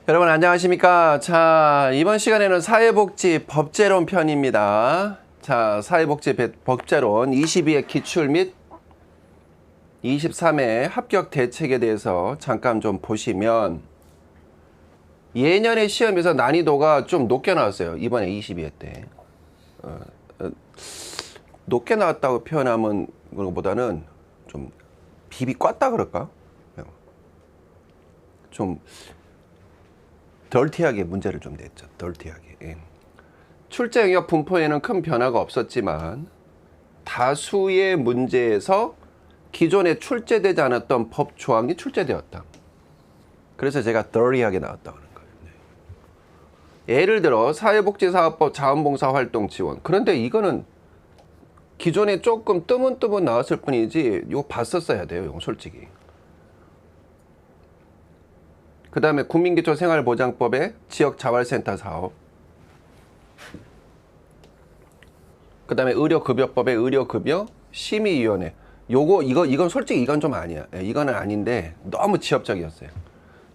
여러분 안녕하십니까. 자, 이번 시간에는 사회복지 법제론 편입니다. 자, 사회복지 법제론 22회 기출 및 23회 합격 대책에 대해서 잠깐 좀 보시면, 예년의 시험에서 난이도가 좀 높게 나왔어요. 이번에 22회 때. 높게 나왔다고 표현하면 그것보다는 좀 비비 꽉다 그럴까? 좀 덜티하게 문제를 좀 냈죠. 덜티하게. 예. 출제 영역 분포에는 큰 변화가 없었지만 다수의 문제에서 기존에 출제되지 않았던 법 조항이 출제되었다. 그래서 제가 덜티하게 나왔다고 하는 거예요. 네. 예를 들어 사회복지사업법 자원봉사활동 지원. 그런데 이거는 기존에 조금 뜨문뜨문 나왔을 뿐이지 이거 봤었어야 돼요. 이거 솔직히. 그 다음에 국민기초생활보장법의 지역자활센터 사업, 그 다음에 의료급여법의 의료급여 심의위원회. 이건 솔직히 이건 좀 아니야. 이거는 아닌데 너무 지엽적이었어요.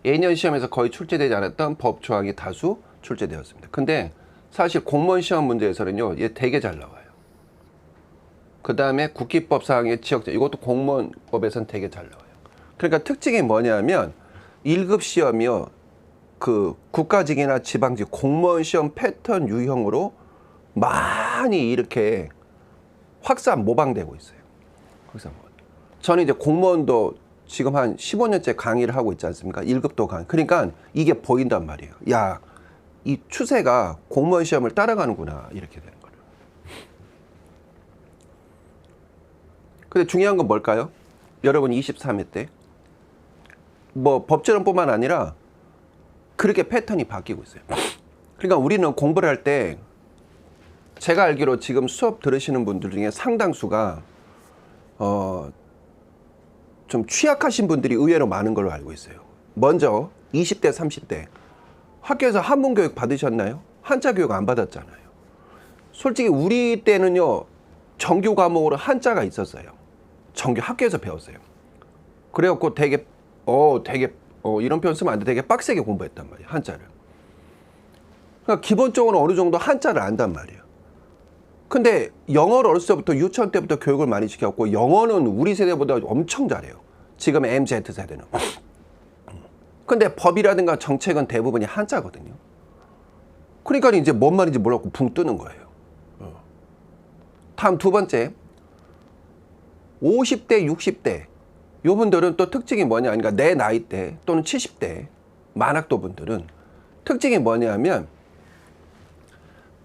예년 시험에서 거의 출제되지 않았던 법 조항이 다수 출제되었습니다. 근데 사실 공무원 시험 문제에서는요, 얘 되게 잘 나와요. 그 다음에 국기법 사항의 지역자, 이것도 공무원법에서는 되게 잘 나와요. 그러니까 특징이 뭐냐면 1급 시험이요, 그 국가직이나 지방직 공무원 시험 패턴 유형으로 많이 이렇게 확산 모방되고 있어요. 저는 이제 공무원도 지금 한 15년째 강의를 하고 있지 않습니까? 1급도 강의. 그러니까 이게 보인단 말이에요. 야, 이 추세가 공무원 시험을 따라가는구나, 이렇게 되는 거예요. 근데 중요한 건 뭘까요? 여러분 23회 때 뭐 법제론뿐만 아니라 그렇게 패턴이 바뀌고 있어요. 그러니까 우리는 공부를 할 때, 제가 알기로 지금 수업 들으시는 분들 중에 상당수가 좀 취약하신 분들이 의외로 많은 걸로 알고 있어요. 먼저 20대 30대 학교에서 한문 교육 받으셨나요? 한자 교육 안 받았잖아요. 솔직히 우리 때는요, 정규 과목으로 한자가 있었어요. 정규 학교에서 배웠어요. 그래갖고 되게 이런 표현 쓰면 안 돼. 되게 빡세게 공부했단 말이에요, 한자를. 그러니까 기본적으로 어느 정도 한자를 안단 말이에요. 근데 영어를 어렸을 때부터 유치원 때부터 교육을 많이 시켰고, 영어는 우리 세대보다 엄청 잘해요. 지금 MZ 세대는. 근데 법이라든가 정책은 대부분이 한자거든요. 그러니까 이제 뭔 말인지 몰랐고 붕 뜨는 거예요. 다음 두 번째, 50대, 60대 요분들은 또 특징이 뭐냐, 그러니까 내 나이대 또는 70대 만학도 분들은 특징이 뭐냐면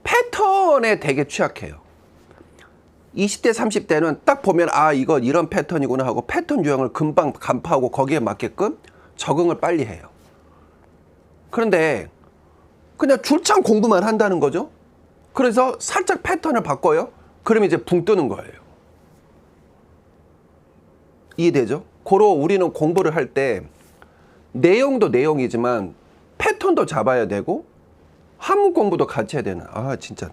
패턴에 되게 취약해요. 20대 30대는 딱 보면 이거 이런 패턴이구나 하고 패턴 유형을 금방 간파하고 거기에 맞게끔 적응을 빨리 해요. 그런데 그냥 줄창 공부만 한다는 거죠. 그래서 살짝 패턴을 바꿔요. 그러면 이제 붕 뜨는 거예요. 이해되죠? 고로 우리는 공부를 할 때 내용도 내용이지만 패턴도 잡아야 되고 한문 공부도 같이 해야 되는, 진짜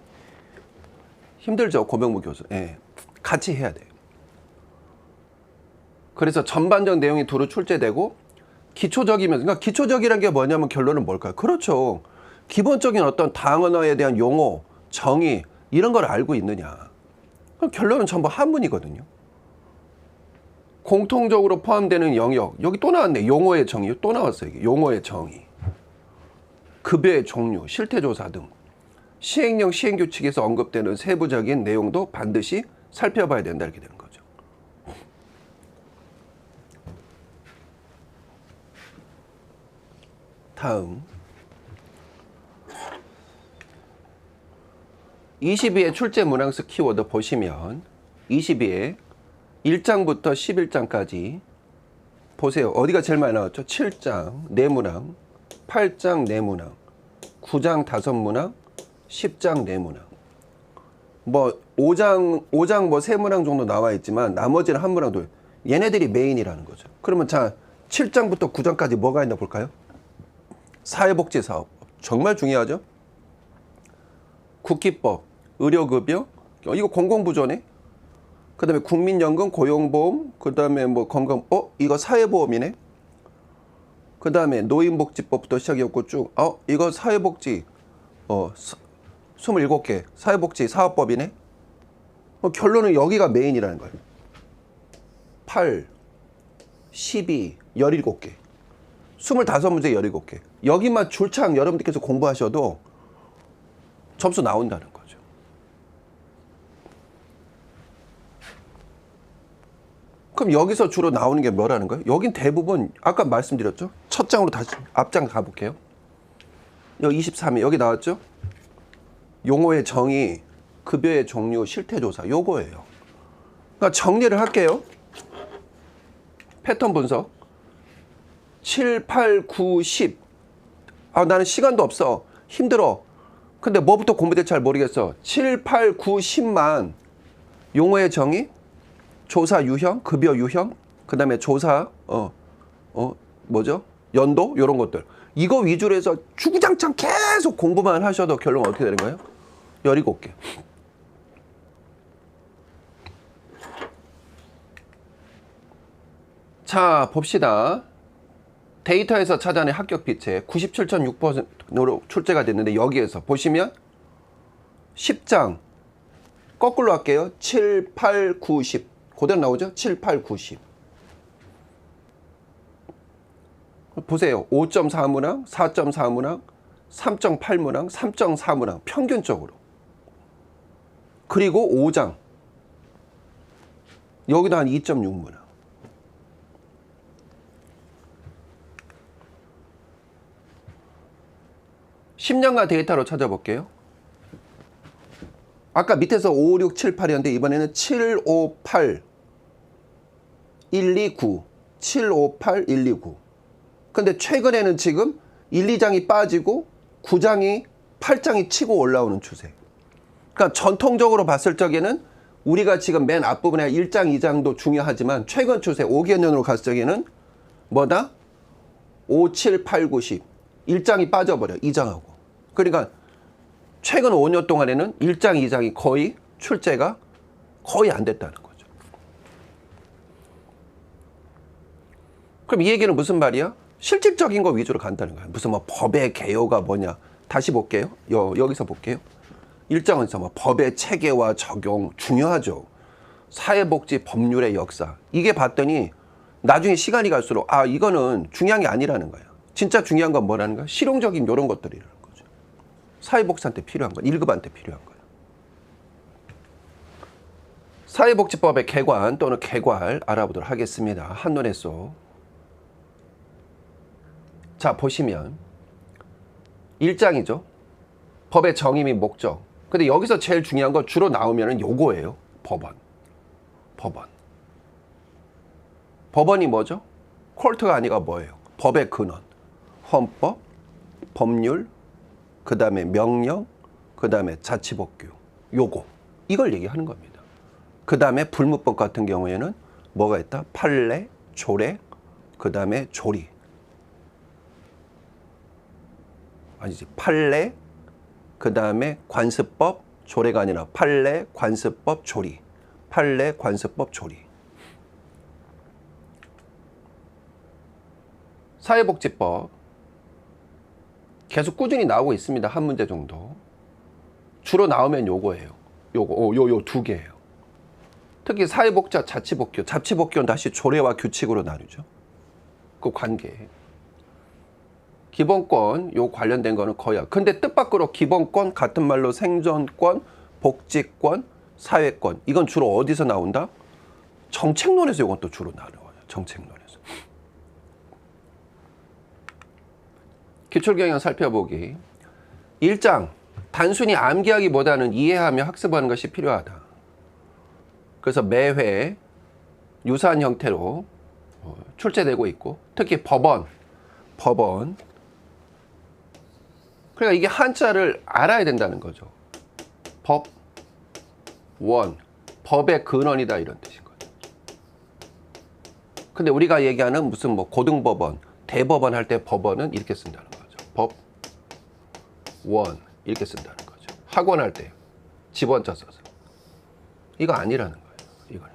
힘들죠, 고병무 교수. 예, 같이 해야 돼요. 그래서 전반적 내용이 두루 출제되고 기초적이면서, 그러니까 기초적이란 게 뭐냐면 결론은 뭘까요? 그렇죠. 기본적인 어떤 단어에 대한 용어, 정의 이런 걸 알고 있느냐. 그럼 결론은 전부 한문이거든요. 공통적으로 포함되는 영역, 여기 또 나왔네. 용어의 정의, 또 나왔어요. 이게 용어의 정의, 급여의 종류, 실태조사 등 시행령 시행규칙에서 언급되는 세부적인 내용도 반드시 살펴봐야 된다, 이렇게 되는 거죠. 다음 22회 출제 문항수 키워드 보시면 22회 1장부터 11장까지 보세요. 어디가 제일 많이 나왔죠? 7장 내문항, 8장 내문항, 9장 5문항, 10장 내문항. 뭐 5장 뭐 3문항 정도 나와 있지만 나머지는 한 문항도, 얘네들이 메인이라는 거죠. 그러면 자, 7장부터 9장까지 뭐가 있나 볼까요? 사회복지사업 정말 중요하죠. 국기법, 의료급여, 이거 공공부조네. 그 다음에 국민연금, 고용보험, 그 다음에 뭐 건강, 이거 사회보험이네. 그 다음에 노인복지법부터 시작이었고 쭉 이거 사회복지 27개 사회복지 사업법이네. 결론은 여기가 메인이라는 거예요. 8, 12, 17개 25문제 17개 여기만 줄창 여러분들께서 공부하셔도 점수 나온다는 거죠. 그럼 여기서 주로 나오는 게 뭐라는 거예요? 여긴 대부분 아까 말씀드렸죠? 첫 장으로 다시 앞장 가볼게요. 여기 23회 여기 나왔죠? 용어의 정의, 급여의 종류, 실태조사 요거예요. 그러니까 정리를 할게요. 패턴 분석 7, 8, 9, 10 나는 시간도 없어 힘들어 근데 뭐부터 공부될지 잘 모르겠어 7, 8, 9, 10만 용어의 정의 조사 유형, 급여 유형 그 다음에 조사 뭐죠? 연도 요런 것들 이거 위주로 해서 주구장창 계속 공부만 하셔도 결론은 어떻게 되는 거예요? 17개 자 봅시다. 데이터에서 찾아낸 합격 비체 97.6%로 출제가 됐는데 여기에서 보시면 10장 거꾸로 할게요. 7, 8, 9, 10 그대로 나오죠? 7, 8, 9, 10 보세요. 5.4문항, 4.4문항, 3.8문항, 3.4문항 평균적으로 그리고 5장 여기도 한 2.6문항 10년간 데이터로 찾아볼게요. 아까 밑에서 5, 6, 7, 8이었는데 이번에는 7, 5, 8, 1, 2, 9 7, 5, 8, 1, 2, 9 근데 최근에는 지금 1, 2장이 빠지고 9장이 8장이 치고 올라오는 추세. 그러니까 전통적으로 봤을 적에는 우리가 지금 맨 앞부분에 1장, 2장도 중요하지만 최근 추세 5개년으로 갔을 적에는 뭐다? 5, 7, 8, 9, 10 1장이 빠져버려 2장하고. 그러니까 최근 5년 동안에는 1장, 2장이 거의 출제가 거의 안 됐다는 거죠. 그럼 이 얘기는 무슨 말이야? 실질적인 거 위주로 간다는 거야. 무슨 뭐 법의 개요가 뭐냐. 다시 볼게요. 여기서 볼게요. 1장에서 뭐 법의 체계와 적용 중요하죠. 사회복지 법률의 역사. 이게 봤더니 나중에 시간이 갈수록 이거는 중요한 게 아니라는 거야. 진짜 중요한 건 뭐라는 거야? 실용적인 이런 것들이라는 거죠. 사회복지한테 필요한 건 1급한테 필요한 거야. 사회복지법의 개관 또는 개괄 알아보도록 하겠습니다. 한눈에 쏙. 자 보시면 1장이죠. 법의 정의 및 목적. 근데 여기서 제일 중요한 건 주로 나오면은 요거예요. 법원. 법원이 뭐죠? 콜트가 아니라 뭐예요? 법의 근원. 헌법, 법률, 그 다음에 명령, 그 다음에 자치법규. 요거. 이걸 얘기하는 겁니다. 그 다음에 불문법 같은 경우에는 뭐가 있다? 판례, 조례, 그 다음에 조리. 아니지. 판례, 그 다음에 관습법, 조례가 아니라 판례, 관습법, 조리. 판례, 관습법, 조리. 사회복지법 계속 꾸준히 나오고 있습니다. 한 문제 정도. 주로 나오면 요거예요. 요 두 개예요. 특히 사회복지, 자치복규. 자치복규는 다시 조례와 규칙으로 나누죠. 그 관계. 기본권 요 관련된 거는 거의. 근데 뜻밖으로 기본권 같은 말로 생존권, 복지권, 사회권. 이건 주로 어디서 나온다? 정책론에서 이건 또 주로 나와요. 정책론에서. 기출경향 살펴보기. 1장. 단순히 암기하기보다는 이해하며 학습하는 것이 필요하다. 그래서 매회 유사한 형태로 출제되고 있고 특히 법원. 그러니까 이게 한자를 알아야 된다는 거죠. 법원. 법의 근원이다 이런 뜻인 거죠. 근데 우리가 얘기하는 무슨 뭐 고등법원, 대법원 할 때 법원은 이렇게 쓴다는 거죠. 법원 이렇게 쓴다는 거죠. 학원 할 때 집원자 써서. 이거 아니라는 거예요. 이거는.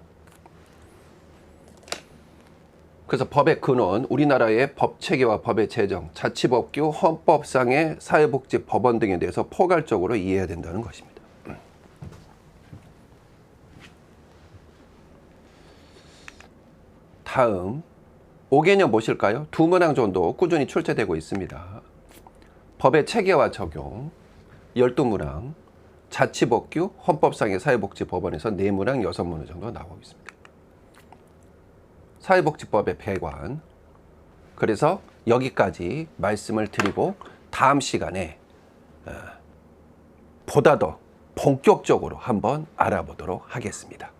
그래서 법의 근원, 우리나라의 법체계와 법의 제정, 자치법규, 헌법상의 사회복지법원 등에 대해서 포괄적으로 이해해야 된다는 것입니다. 다음 5개년 보실까요? 두 문항 정도 꾸준히 출제되고 있습니다. 법의 체계와 적용 12문항, 자치법규, 헌법상의 사회복지법원에서 4문항 6문항 정도 나오고 있습니다. 사회복지법의 배관. 그래서 여기까지 말씀을 드리고 다음 시간에 보다 더 본격적으로 한번 알아보도록 하겠습니다.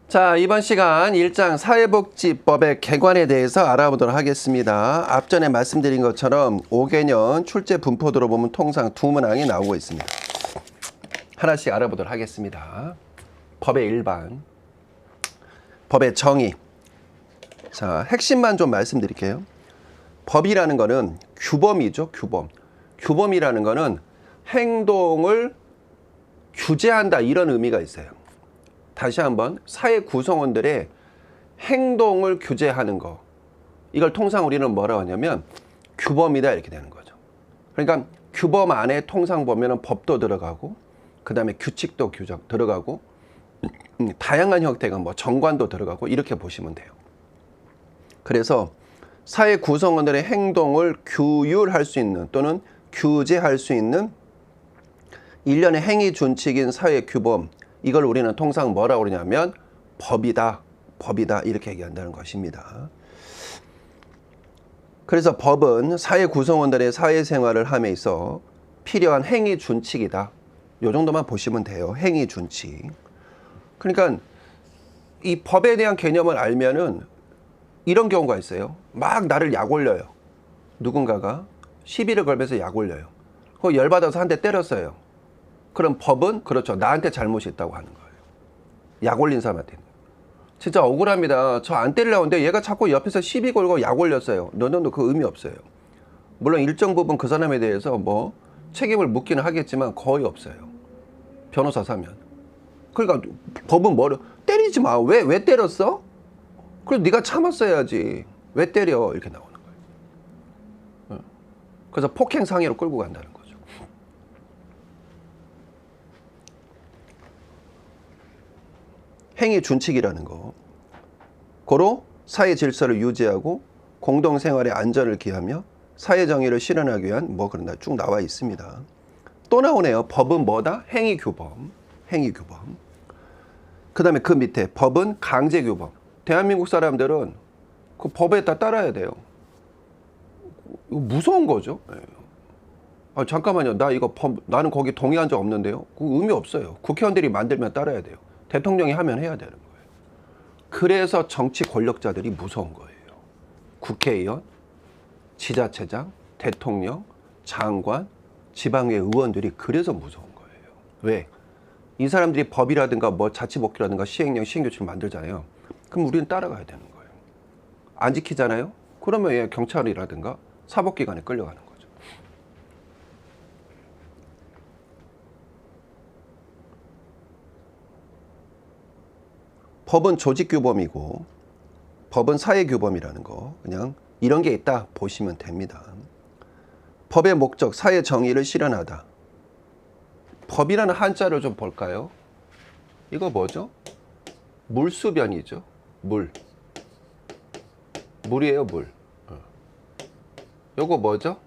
자, 이번 시간 1장 사회복지법의 개관에 대해서 알아보도록 하겠습니다. 앞전에 말씀드린 것처럼 5개년 출제 분포도로 보면 통상 2문항이 나오고 있습니다. 하나씩 알아보도록 하겠습니다. 법의 일반, 법의 정의. 자, 핵심만 좀 말씀드릴게요. 법이라는 거는 규범이죠, 규범. 규범이라는 거는 행동을 규제한다, 이런 의미가 있어요. 다시 한번, 사회 구성원들의 행동을 규제하는 거, 이걸 통상 우리는 뭐라고 하냐면 규범이다, 이렇게 되는 거죠. 그러니까 규범 안에 통상 보면은 법도 들어가고, 그 다음에 규칙도 들어가고, 다양한 형태가 뭐 정관도 들어가고, 이렇게 보시면 돼요. 그래서 사회 구성원들의 행동을 규율할 수 있는 또는 규제할 수 있는 일련의 행위 준칙인 사회 규범, 이걸 우리는 통상 뭐라고 그러냐면 법이다, 법이다, 이렇게 얘기한다는 것입니다. 그래서 법은 사회 구성원들의 사회생활을 함에 있어 필요한 행위 준칙이다. 요 정도만 보시면 돼요. 행위 준칙. 그러니까 이 법에 대한 개념을 알면은 이런 경우가 있어요. 막 나를 약 올려요. 누군가가 시비를 걸면서 약 올려요. 그거 열받아서 한 대 때렸어요. 그럼 법은 그렇죠. 나한테 잘못이 있다고 하는 거예요. 약 올린 사람한테. 진짜 억울합니다. 저 안 때리려고 하는데 얘가 자꾸 옆에서 시비 걸고 약 올렸어요. 너는 그 의미 없어요. 물론 일정 부분 그 사람에 대해서 뭐 책임을 묻기는 하겠지만 거의 없어요. 변호사 사면. 그러니까 법은 뭐를 때리지 마. 왜 때렸어? 그래서 네가 참았어야지. 왜 때려? 이렇게 나오는 거예요. 그래서 폭행 상해로 끌고 간다는 거예요. 행위 준칙이라는 거. 고로 사회 질서를 유지하고 공동생활의 안전을 기하며 사회 정의를 실현하기 위한 뭐 그런 쭉 나와 있습니다. 또 나오네요. 법은 뭐다? 행위 규범. 행위 규범. 그 다음에 그 밑에 법은 강제 규범. 대한민국 사람들은 그 법에 따라야 돼요. 이거 무서운 거죠. 아, 잠깐만요. 나는 거기 동의한 적 없는데요. 그 의미 없어요. 국회의원들이 만들면 따라야 돼요. 대통령이 하면 해야 되는 거예요. 그래서 정치 권력자들이 무서운 거예요. 국회의원, 지자체장, 대통령, 장관, 지방의 의원들이 그래서 무서운 거예요. 왜? 이 사람들이 법이라든가 뭐 자치법규라든가 시행령, 시행규칙을 만들잖아요. 그럼 우리는 따라가야 되는 거예요. 안 지키잖아요? 그러면 얘 경찰이라든가 사법기관에 끌려가는 거예요. 법은 조직규범이고 법은 사회규범이라는 거, 그냥 이런 게 있다 보시면 됩니다. 법의 목적, 사회 정의를 실현하다. 법이라는 한자를 좀 볼까요? 이거 뭐죠? 물수변이죠. 물이에요, 물. 요거 뭐죠?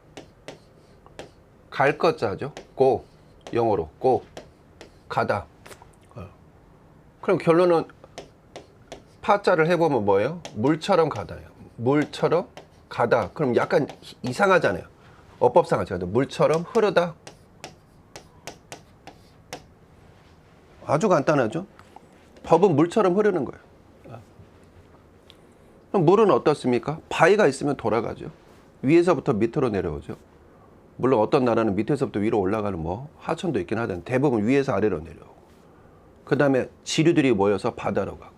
갈 것자죠. 고, 영어로 고, 가다. 그럼 결론은 파자를 해보면 뭐예요? 물처럼 가다예요. 물처럼 가다. 그럼 약간 이상하잖아요. 어법상 하죠. 물처럼 흐르다. 아주 간단하죠. 법은 물처럼 흐르는 거예요. 그럼 물은 어떻습니까? 바위가 있으면 돌아가죠. 위에서부터 밑으로 내려오죠. 물론 어떤 나라는 밑에서부터 위로 올라가는 뭐 하천도 있긴 하던데 대부분 위에서 아래로 내려오고, 그 다음에 지류들이 모여서 바다로 가고.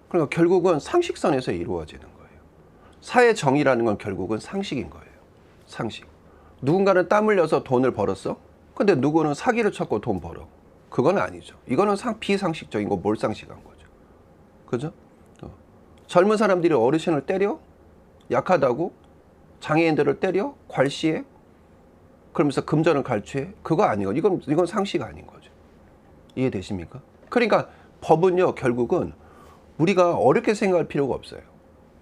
그러니까 결국은 상식선에서 이루어지는 거예요. 사회 정의라는 건 결국은 상식인 거예요. 상식. 누군가는 땀 흘려서 돈을 벌었어? 근데 누구는 사기를 쳤고 돈 벌어. 그건 아니죠. 이거는 비상식적인 거 몰상식한 거죠. 그죠? 젊은 사람들이 어르신을 때려? 약하다고? 장애인들을 때려? 괄시해? 그러면서 금전을 갈취해? 그거 아니에요. 이건 상식 아닌 거죠. 이해되십니까? 그러니까 법은요, 결국은 우리가 어렵게 생각할 필요가 없어요.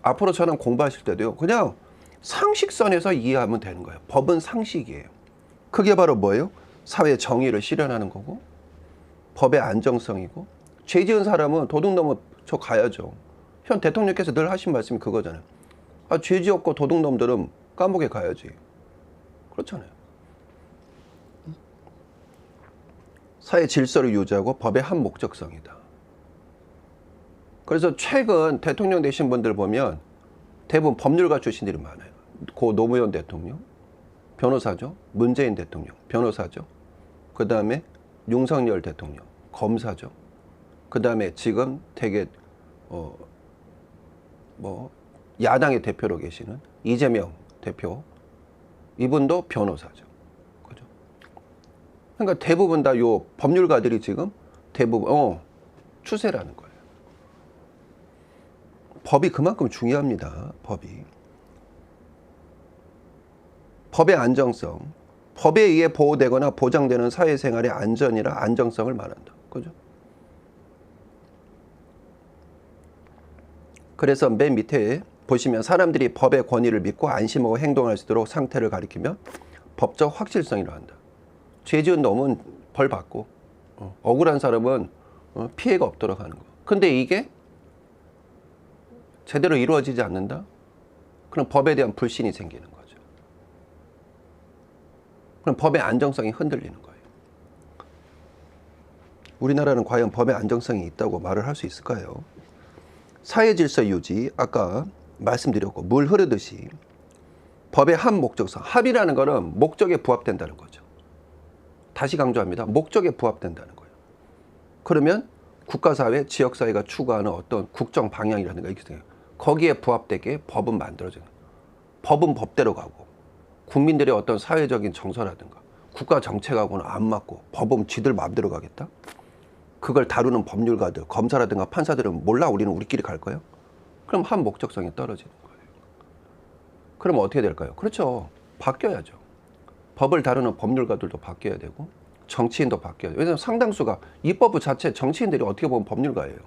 앞으로 저랑 공부하실 때도요, 그냥 상식선에서 이해하면 되는 거예요. 법은 상식이에요. 그게 바로 뭐예요? 사회 정의를 실현하는 거고, 법의 안정성이고, 죄 지은 사람은 도둑 넘어 저 가야죠. 현 대통령께서 늘 하신 말씀이 그거잖아요. 죄 지었고 도둑 놈들은 감옥에 가야지. 그렇잖아요. 사회 질서를 유지하고 법의 한 목적성이다. 그래서 최근 대통령 되신 분들 보면 대부분 법률가 출신들이 많아요. 고 노무현 대통령, 변호사죠. 문재인 대통령, 변호사죠. 그 다음에 윤석열 대통령, 검사죠. 그 다음에 지금 되게 야당의 대표로 계시는 이재명 대표, 이분도 변호사죠. 그죠? 그러니까 대부분 다 요 법률가들이 지금 대부분 추세라는 거예요. 법이 그만큼 중요합니다. 법의 안정성, 법에 의해 보호되거나 보장되는 사회생활의 안전이나 안정성을 말한다. 그죠? 그래서 맨 밑에 보시면 사람들이 법의 권위를 믿고 안심하고 행동할 수 있도록 상태를 가리키며 법적 확실성이라 한다. 죄 지은 놈은 벌 받고 억울한 사람은 피해가 없도록 하는 거. 근데 이게 제대로 이루어지지 않는다? 그럼 법에 대한 불신이 생기는 거죠. 그럼 법의 안정성이 흔들리는 거예요. 우리나라는 과연 법의 안정성이 있다고 말을 할 수 있을까요? 사회 질서 유지, 아까 말씀드렸고, 물 흐르듯이 법의 한 목적성, 합의라는 것은 목적에 부합된다는 거죠. 다시 강조합니다. 목적에 부합된다는 거예요. 그러면 국가사회, 지역사회가 추구하는 어떤 국정 방향이라든가 이렇게 생겨요. 거기에 부합되게 법은 만들어져요. 법은 법대로 가고, 국민들의 어떤 사회적인 정서라든가 국가 정책하고는 안 맞고 법은 쥐들 마음대로 가겠다? 그걸 다루는 법률가들, 검사라든가 판사들은 몰라, 우리는 우리끼리 갈 거예요? 그럼 한 목적성이 떨어지는 거예요. 그럼 어떻게 될까요? 그렇죠. 바뀌어야죠. 법을 다루는 법률가들도 바뀌어야 되고 정치인도 바뀌어야 돼요. 왜냐하면 상당수가 입법부 자체 정치인들이 어떻게 보면 법률가예요.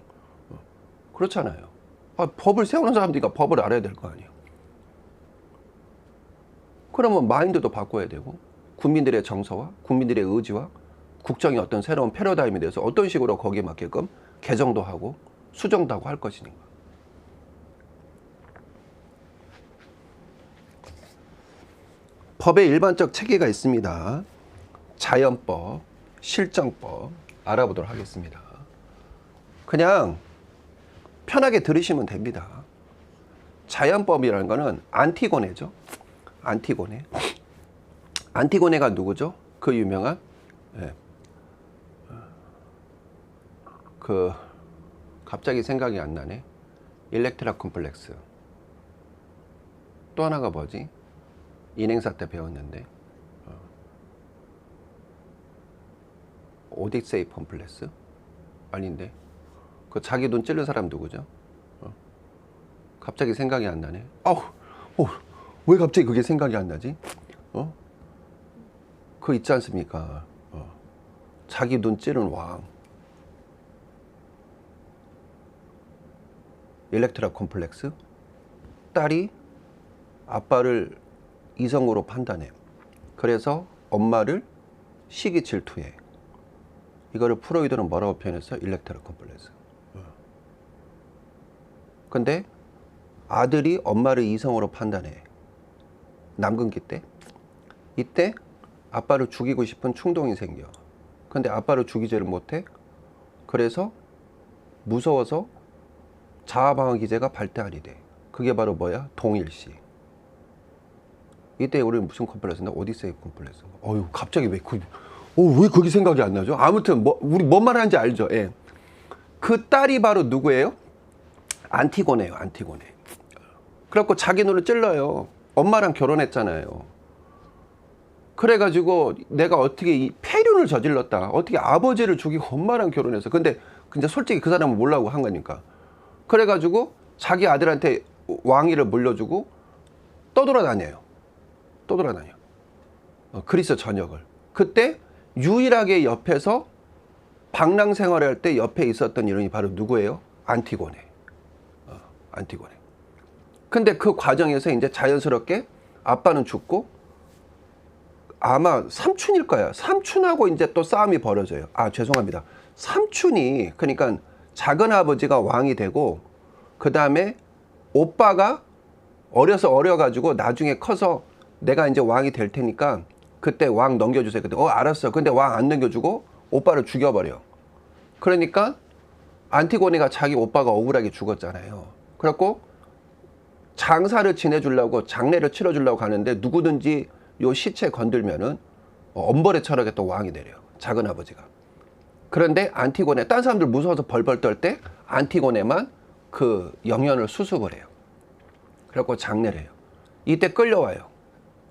그렇잖아요. 법을 세우는 사람들이니까 법을 알아야 될 거 아니에요. 그러면 마인드도 바꿔야 되고 국민들의 정서와 국민들의 의지와 국정의 어떤 새로운 패러다임에 대해서 어떤 식으로 거기에 맞게끔 개정도 하고 수정도 하고 할 것이니까. 법의 일반적 체계가 있습니다. 자연법, 실정법 알아보도록 하겠습니다. 그냥 편하게 들으시면 됩니다. 자연법이라는 거는 안티고네죠. 안티고네. 안티고네가 누구죠? 그 유명한 갑자기 생각이 안 나네. 일렉트라 콤플렉스. 또 하나가 뭐지? 인행사 때 배웠는데 오디세이 콤플렉스? 아닌데. 그 자기 돈 찌른 사람 누구죠? 갑자기 생각이 안 나네. 왜 갑자기 그게 생각이 안 나지? 그거 있지 않습니까? 자기 돈 찌른 왕. 일렉트라 콤플렉스. 딸이 아빠를 이성으로 판단해. 그래서 엄마를 시기 질투해. 이거를 프로이드는 뭐라고 표현했어요? 일렉트라 콤플렉스. 근데 아들이 엄마를 이성으로 판단해. 남근기 때. 이때 아빠를 죽이고 싶은 충동이 생겨. 근데 아빠를 죽이지를 못해. 그래서 무서워서 자아방어 기제가 발달이 돼. 그게 바로 뭐야? 동일시. 이때 우리는 무슨 콤플렉스인가? 오디세이 콤플렉스. 갑자기 왜 그게 생각이 안 나죠? 아무튼 우리 뭔 말 하는지 알죠? 예. 그 딸이 바로 누구예요? 안티고네예요. 안티고네. 그래갖고 자기 눈을 찔러요. 엄마랑 결혼했잖아요. 그래가지고 내가 어떻게 이 폐륜을 저질렀다. 어떻게 아버지를 죽이고 엄마랑 결혼해서. 근데 솔직히 그 사람은 몰라고 한 거니까. 그래가지고 자기 아들한테 왕위를 물려주고 떠돌아다녀요. 떠돌아다녀. 그리스 전역을. 그때 유일하게 옆에서 방랑 생활할 때 옆에 있었던 이름이 바로 누구예요? 안티고네. 안티고네. 근데 그 과정에서 이제 자연스럽게 아빠는 죽고 아마 삼촌일 거야. 삼촌하고 이제 또 싸움이 벌어져요. 아, 죄송합니다. 삼촌이, 그러니까 작은 아버지가 왕이 되고, 그 다음에 오빠가 어려가지고 나중에 커서 내가 이제 왕이 될 테니까 그때 왕 넘겨주세요. 그때 알았어. 근데 왕 안 넘겨주고 오빠를 죽여버려. 그러니까 안티고네가 자기 오빠가 억울하게 죽었잖아요. 그래갖고 장사를 지내주려고, 장례를 치러주려고 가는데 누구든지 요 시체 건들면은 엄벌에 처하게 또 왕이 내려요. 작은 아버지가. 그런데 안티고네, 딴 사람들 무서워서 벌벌 떨 때 안티고네만 그 영연을 수습을 해요. 그래갖고 장례를 해요. 이때 끌려와요.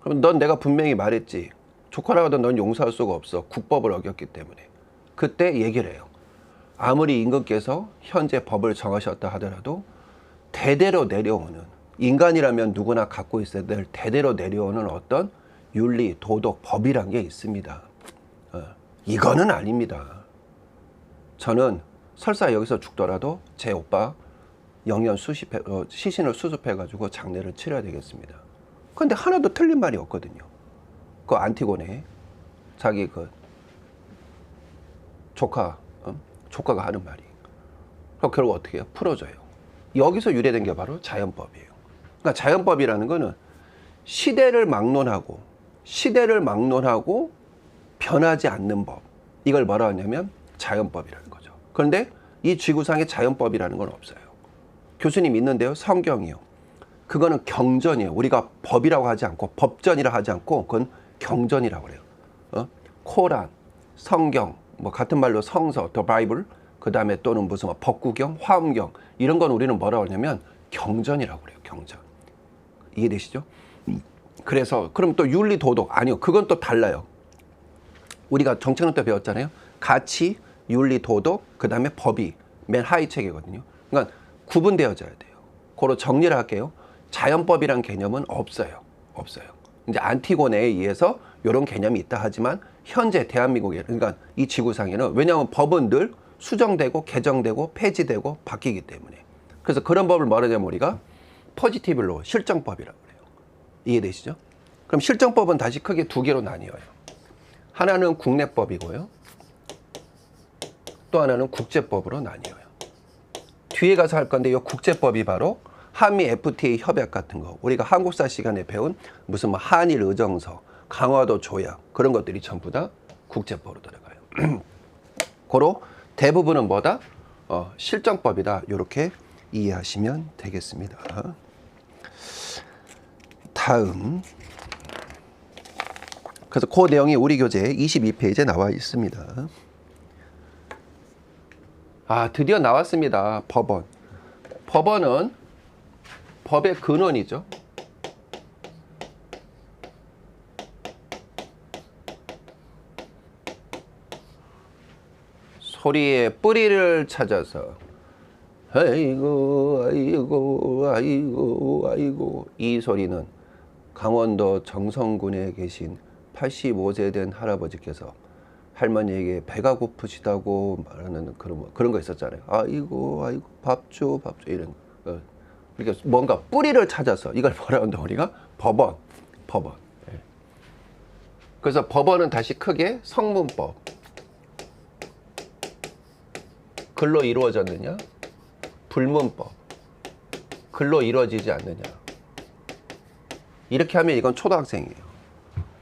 그럼 넌 내가 분명히 말했지. 조카라고 하던 넌 용서할 수가 없어. 국법을 어겼기 때문에. 그때 얘기를 해요. 아무리 임금께서 현재 법을 정하셨다 하더라도 대대로 내려오는, 인간이라면 누구나 갖고 있어야 될 대대로 내려오는 어떤 윤리, 도덕, 법이란 게 있습니다. 이거는 아닙니다. 저는 설사 여기서 죽더라도 제 오빠 영연 시신을 수습해가지고 장례를 치러야 되겠습니다. 근데 하나도 틀린 말이 없거든요. 그 안티고네, 자기 그 조카가 하는 말이. 그럼 결국 어떻게 해요? 풀어줘요. 여기서 유래된 게 바로 자연법이에요. 그러니까 자연법이라는 거는 시대를 막론하고 변하지 않는 법. 이걸 뭐라 하냐면 자연법이라는 거죠. 그런데 이 지구상에 자연법이라는 건 없어요. 교수님 있는데요. 성경이요. 그거는 경전이에요. 우리가 법이라고 하지 않고 법전이라 하지 않고 그건 경전이라고 그래요. 코란, 성경, 뭐 같은 말로 성서, 더 바이블, 그 다음에 또는 무슨 법구경, 화엄경, 이런 건 우리는 뭐라고 하냐면 경전이라고 그래요. 경전. 이해되시죠? 그래서 그럼 또 윤리 도덕, 아니요, 그건 또 달라요. 우리가 정책론 때 배웠잖아요. 가치, 윤리 도덕, 그 다음에 법이 맨 하위 체계거든요. 그러니까 구분되어져야 돼요. 그로 정리를 할게요. 자연법이란 개념은 없어요. 이제 안티고네에 의해서 이런 개념이 있다 하지만 현재 대한민국에, 그러니까 이 지구상에는, 왜냐하면 법은 늘 수정되고 개정되고 폐지되고 바뀌기 때문에. 그래서 그런 법을 말하자면 우리가 포지티브 로우, 실정법이라고 그래요. 이해되시죠? 그럼 실정법은 다시 크게 두 개로 나뉘어요. 하나는 국내법이고요. 또 하나는 국제법으로 나뉘어요. 뒤에 가서 할 건데 이 국제법이 바로 한미 FTA 협약 같은 거, 우리가 한국사 시간에 배운 무슨 뭐 한일 의정서, 강화도 조약, 그런 것들이 전부 다 국제법으로 들어가요. 고로 대부분은 뭐다? 실정법이다. 이렇게 이해하시면 되겠습니다. 다음. 그래서 그 내용이 우리 교재 22페이지에 나와 있습니다. 아, 드디어 나왔습니다. 법원. 법원은 법의 근원이죠. 소리의 뿌리를 찾아서 아이고 아이고 아이고 아이고, 이 소리는 강원도 정성군에 계신 85세 된 할아버지께서 할머니에게 배가 고프시다고 말하는 그런 거 있었잖아요. 아이고 아이고 밥 줘 이런 거. 그러니까 뭔가 뿌리를 찾아서, 이걸 뭐라고 한다 우리가? 법원. 예. 그래서 법원은 다시 크게 성문법, 글로 이루어졌느냐, 불문법, 글로 이루어지지 않느냐. 이렇게 하면 이건 초등학생이에요.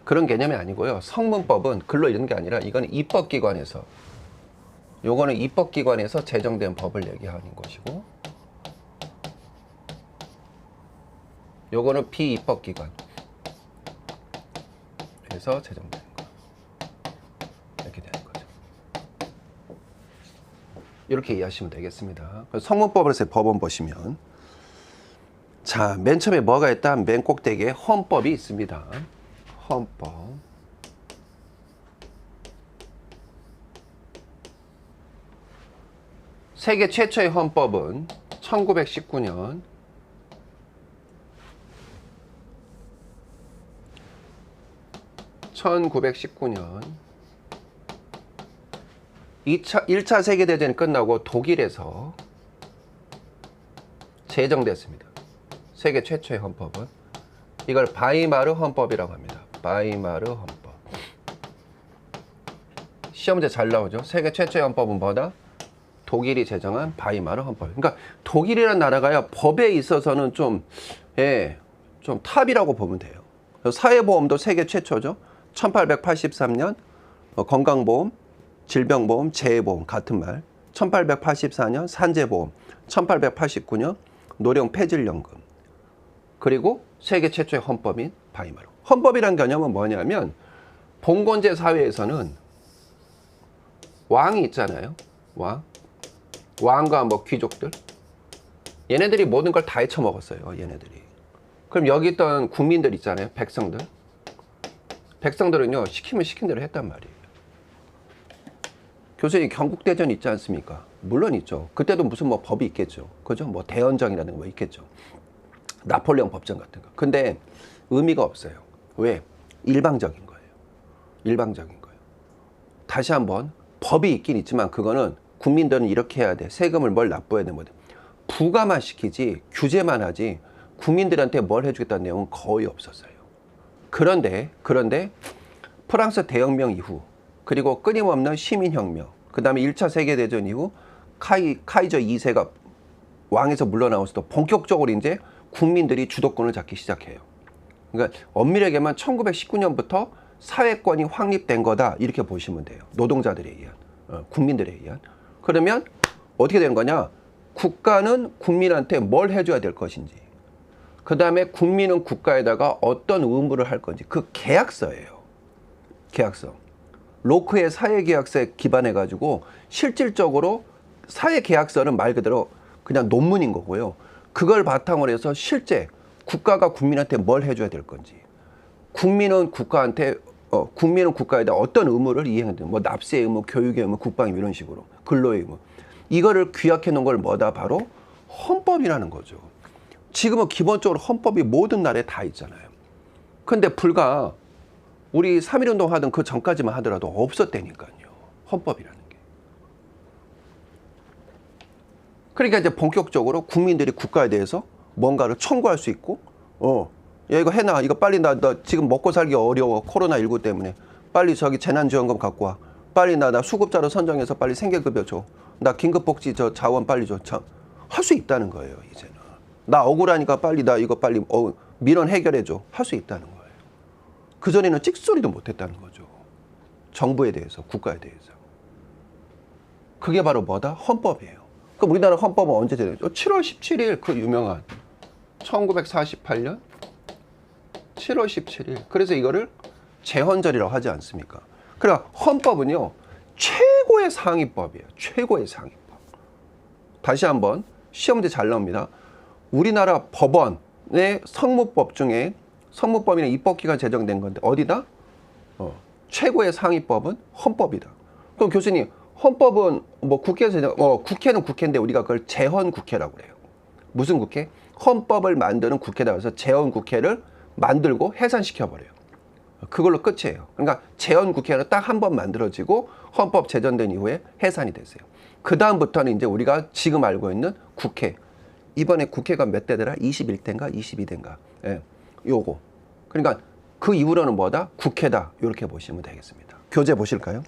그런 개념이 아니고요. 성문법은 글로 이루는 게 아니라 이거는 입법기관에서, 요거는 입법기관에서 제정된 법을 얘기하는 것이고, 요거는 비입법기관에서 제정된 거. 이렇게 되는 거죠. 이렇게 이해하시면 되겠습니다. 성문법을 해서 법원 보시면, 자, 맨 처음에 뭐가 있다? 맨 꼭대기에 헌법이 있습니다. 헌법. 세계 최초의 헌법은 1919년 1차 세계대전이 끝나고 독일에서 제정됐습니다. 세계 최초의 헌법은 이걸 바이마르 헌법이라고 합니다. 바이마르 헌법. 시험 문제 잘 나오죠? 세계 최초의 헌법은 뭐다? 독일이 제정한 바이마르 헌법. 그러니까 독일이라는 나라가요, 법에 있어서는 좀 탑이라고 보면 돼요. 사회보험도 세계 최초죠. 1883년 건강보험, 질병보험, 재해보험 같은 말. 1884년 산재보험, 1889년 노령 폐질연금. 그리고 세계 최초의 헌법인 바이마르. 헌법이란 개념은 뭐냐면 봉건제 사회에서는 왕이 있잖아요. 왕과 뭐 귀족들. 얘네들이 모든 걸 다 헤쳐먹었어요. 얘네들이. 그럼 여기 있던 국민들 있잖아요. 백성들. 백성들은요, 시키면 시킨 대로 했단 말이에요. 교수님, 경국대전 있지 않습니까? 물론 있죠. 그때도 무슨 뭐 법이 있겠죠. 그죠? 뭐 대헌정이라는 거 있겠죠. 나폴레옹 법정 같은 거. 근데 의미가 없어요. 왜? 일방적인 거예요. 일방적인 거예요. 다시 한번, 법이 있긴 있지만 그거는 국민들은 이렇게 해야 돼. 세금을 뭘 납부해야 돼. 뭐 부과만 시키지, 규제만 하지, 국민들한테 뭘 해주겠다는 내용은 거의 없었어요. 그런데 프랑스 대혁명 이후, 그리고 끊임없는 시민혁명, 그 다음에 1차 세계대전 이후 카이저 2세가 왕에서 물러나와서 또 본격적으로 이제 국민들이 주도권을 잡기 시작해요. 그러니까 엄밀하게만 1919년부터 사회권이 확립된 거다, 이렇게 보시면 돼요. 노동자들에 의한, 국민들에 의한. 그러면 어떻게 되는 거냐? 국가는 국민한테 뭘 해줘야 될 것인지, 그 다음에 국민은 국가에다가 어떤 의무를 할 건지, 그 계약서예요. 계약서. 로크의 사회계약서에 기반해가지고 실질적으로 사회계약서는 말 그대로 그냥 논문인 거고요. 그걸 바탕으로 해서 실제 국가가 국민한테 뭘 해줘야 될 건지, 국민은 국가에다 어떤 의무를 이행해야 되는, 뭐 납세의 의무, 교육의 의무, 국방의 의무, 이런 식으로 근로의 의무, 이거를 규약해 놓은 걸 뭐다? 바로 헌법이라는 거죠. 지금은 기본적으로 헌법이 모든 나라에 다 있잖아요. 근데 불과 우리 3.1운동 하던 그 전까지만 하더라도 없었다니까요. 헌법이라는 게. 그러니까 이제 본격적으로 국민들이 국가에 대해서 뭔가를 청구할 수 있고, 야, 이거 해놔. 이거 빨리 나 지금 먹고 살기 어려워. 코로나19 때문에. 빨리 저기 재난지원금 갖고 와. 빨리 나 수급자로 선정해서 빨리 생계급여 줘. 나 긴급복지 자원 빨리 줘. 할 수 있다는 거예요, 이제는. 나 억울하니까 빨리 나 이거 빨리 민원 해결해 줘. 할 수 있다는 거예요. 그전에는 찍소리도 못했다는 거죠. 정부에 대해서, 국가에 대해서. 그게 바로 뭐다? 헌법이에요. 그럼 우리나라 헌법은 언제 제정됐죠? 7월 17일 그 유명한 1948년 7월 17일. 그래서 이거를 제헌절이라고 하지 않습니까? 그러니까 헌법은요, 최고의 상위법이에요. 최고의 상위법. 다시 한번 시험 문제 잘 나옵니다. 우리나라 법원의 성무법 중에, 성무법이나 입법기관 제정된 건데 어디다? 최고의 상위법은 헌법이다. 그럼 교수님, 헌법은 뭐 국회에서 국회는 국회인데 우리가 그걸 제헌국회라고 그래요. 무슨 국회? 헌법을 만드는 국회다. 그래서 제헌국회를 만들고 해산시켜버려요. 그걸로 끝이에요. 그러니까 제헌국회는 딱 한 번 만들어지고 헌법 제정된 이후에 해산이 됐어요. 그 다음부터는 이제 우리가 지금 알고 있는 국회. 이번에 국회가 몇 대더라? 21대인가? 22대인가? 예, 요거. 그러니까 그 이후로는 뭐다? 국회다. 이렇게 보시면 되겠습니다. 교재 보실까요?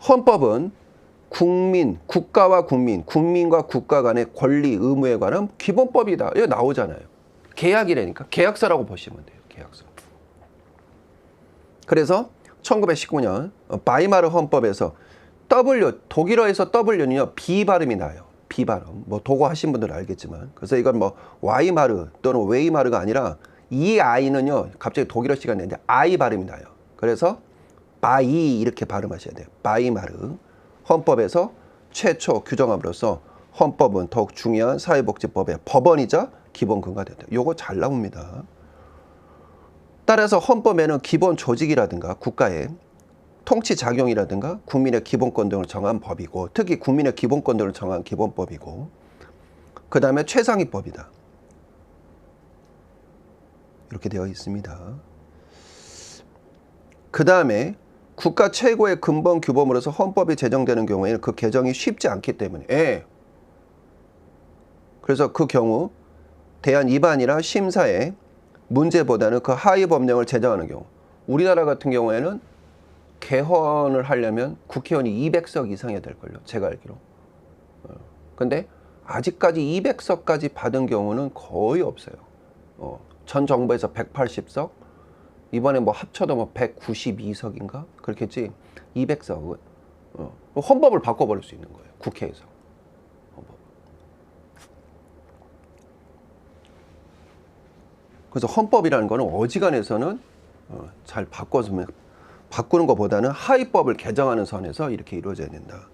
헌법은 국가와 국민과 국가 간의 권리, 의무에 관한 기본법이다. 이거 나오잖아요. 계약이라니까. 계약서라고 보시면 돼요. 계약서. 그래서 1919년 바이마르 헌법에서 독일어에서 W는요, B 발음이 나요. B 발음. 뭐 독어 하신 분들은 알겠지만. 그래서 이건 뭐 와이마르 또는 웨이마르가 아니라 이 I는요, 갑자기 독일어 시간이 되는데 I 발음이 나요. 그래서 바이 이렇게 발음하셔야 돼요. 바이마르. 헌법에서 최초 규정함으로써 헌법은 더욱 중요한 사회복지법의 법원이자 기본 근거됐다. 요거 잘 나옵니다. 따라서 헌법에는 기본 조직이라든가 국가의 통치 작용이라든가 국민의 기본권 등을 정한 법이고, 특히 국민의 기본권 등을 정한 기본법이고, 그 다음에 최상위법이다. 이렇게 되어 있습니다. 그 다음에 국가 최고의 근본 규범으로서 헌법이 제정되는 경우에는 그 개정이 쉽지 않기 때문에, 그래서 그 경우 대안 위반이나 심사에 문제보다는 그 하위 법령을 제정하는 경우, 우리나라 같은 경우에는 개헌을 하려면 국회의원이 200석 이상이야 될걸요. 제가 알기로. 근데 아직까지 200석까지 받은 경우는 거의 없어요. 전 정부에서 180석, 이번에 뭐 합쳐도 뭐 192석인가? 그렇겠지. 200석은 헌법을 바꿔버릴 수 있는 거예요. 국회에서. 헌법. 그래서 헌법이라는 거는 어지간해서는 잘 바꾸는 것보다는 하위법을 개정하는 선에서 이렇게 이루어져야 된다.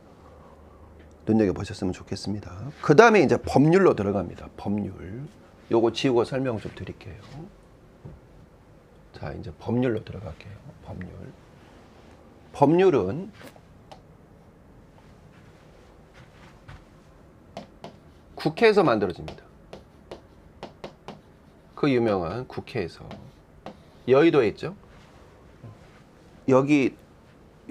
눈여겨보셨으면 좋겠습니다. 그 다음에 이제 법률로 들어갑니다. 법률. 요거 지우고 설명 좀 드릴게요. 자, 이제 법률로 들어갈게요. 법률. 법률은 국회에서 만들어집니다. 그 유명한 국회에서. 여의도에 있죠? 여기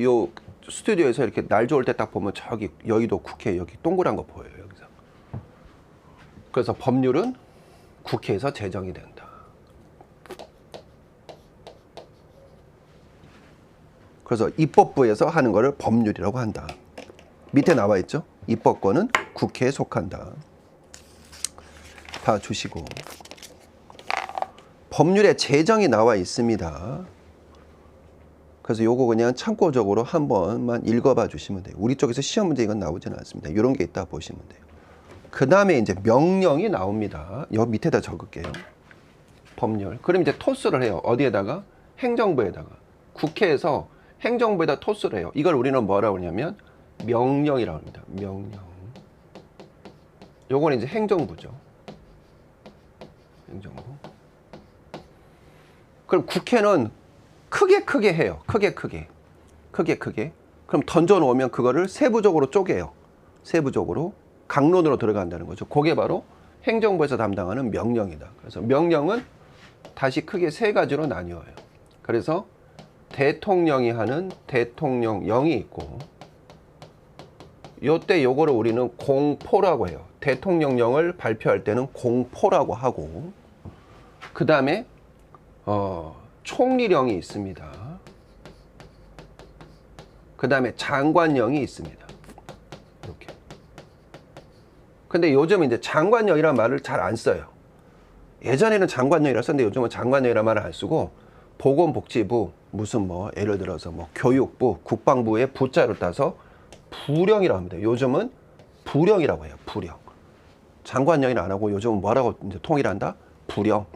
요 스튜디오에서 이렇게 날 좋을 때 딱 보면 저기 여의도 국회 여기 동그란 거 보여요. 여기서. 그래서 법률은 국회에서 제정이 된다. 그래서 입법부에서 하는 거를 법률이라고 한다. 밑에 나와 있죠? 입법권은 국회에 속한다. 봐주시고. 법률에 제정이 나와 있습니다. 그래서 요거 그냥 참고적으로 한 번만 읽어봐 주시면 돼요. 우리 쪽에서 시험 문제 이건 나오지는 않습니다. 이런 게 있다 보시면 돼요. 그 다음에 이제 명령이 나옵니다. 여기 밑에다 적을게요. 법률. 그럼 이제 토스를 해요. 어디에다가? 행정부에다가. 국회에서 행정부에다 토스를 해요. 이걸 우리는 뭐라고 하냐면 명령이라고 합니다. 명령. 요건 이제 행정부죠. 행정부. 그럼 국회는 크게 해요. 크게. 그럼 던져놓으면 그거를 세부적으로 쪼개요. 세부적으로 강론으로 들어간다는 거죠. 그게 바로 행정부에서 담당하는 명령이다. 그래서 명령은 다시 크게 세 가지로 나뉘어요. 그래서 대통령이 하는 대통령령이 있고, 요때 요거를 우리는 공포라고 해요. 대통령령을 발표할 때는 공포라고 하고, 그 다음에 총리령이 있습니다. 그 다음에 장관령이 있습니다. 이렇게. 근데 요즘 이제 장관령이라는 말을 잘 안 써요. 예전에는 장관령이라 썼는데 요즘은 장관령이라는 말을 안 쓰고 보건복지부 무슨 뭐 예를 들어서 뭐 교육부, 국방부의 부자를 따서 부령이라고 합니다. 요즘은 부령이라고 해요. 부령. 장관령이라 안 하고 요즘은 뭐라고 이제 통일한다? 부령.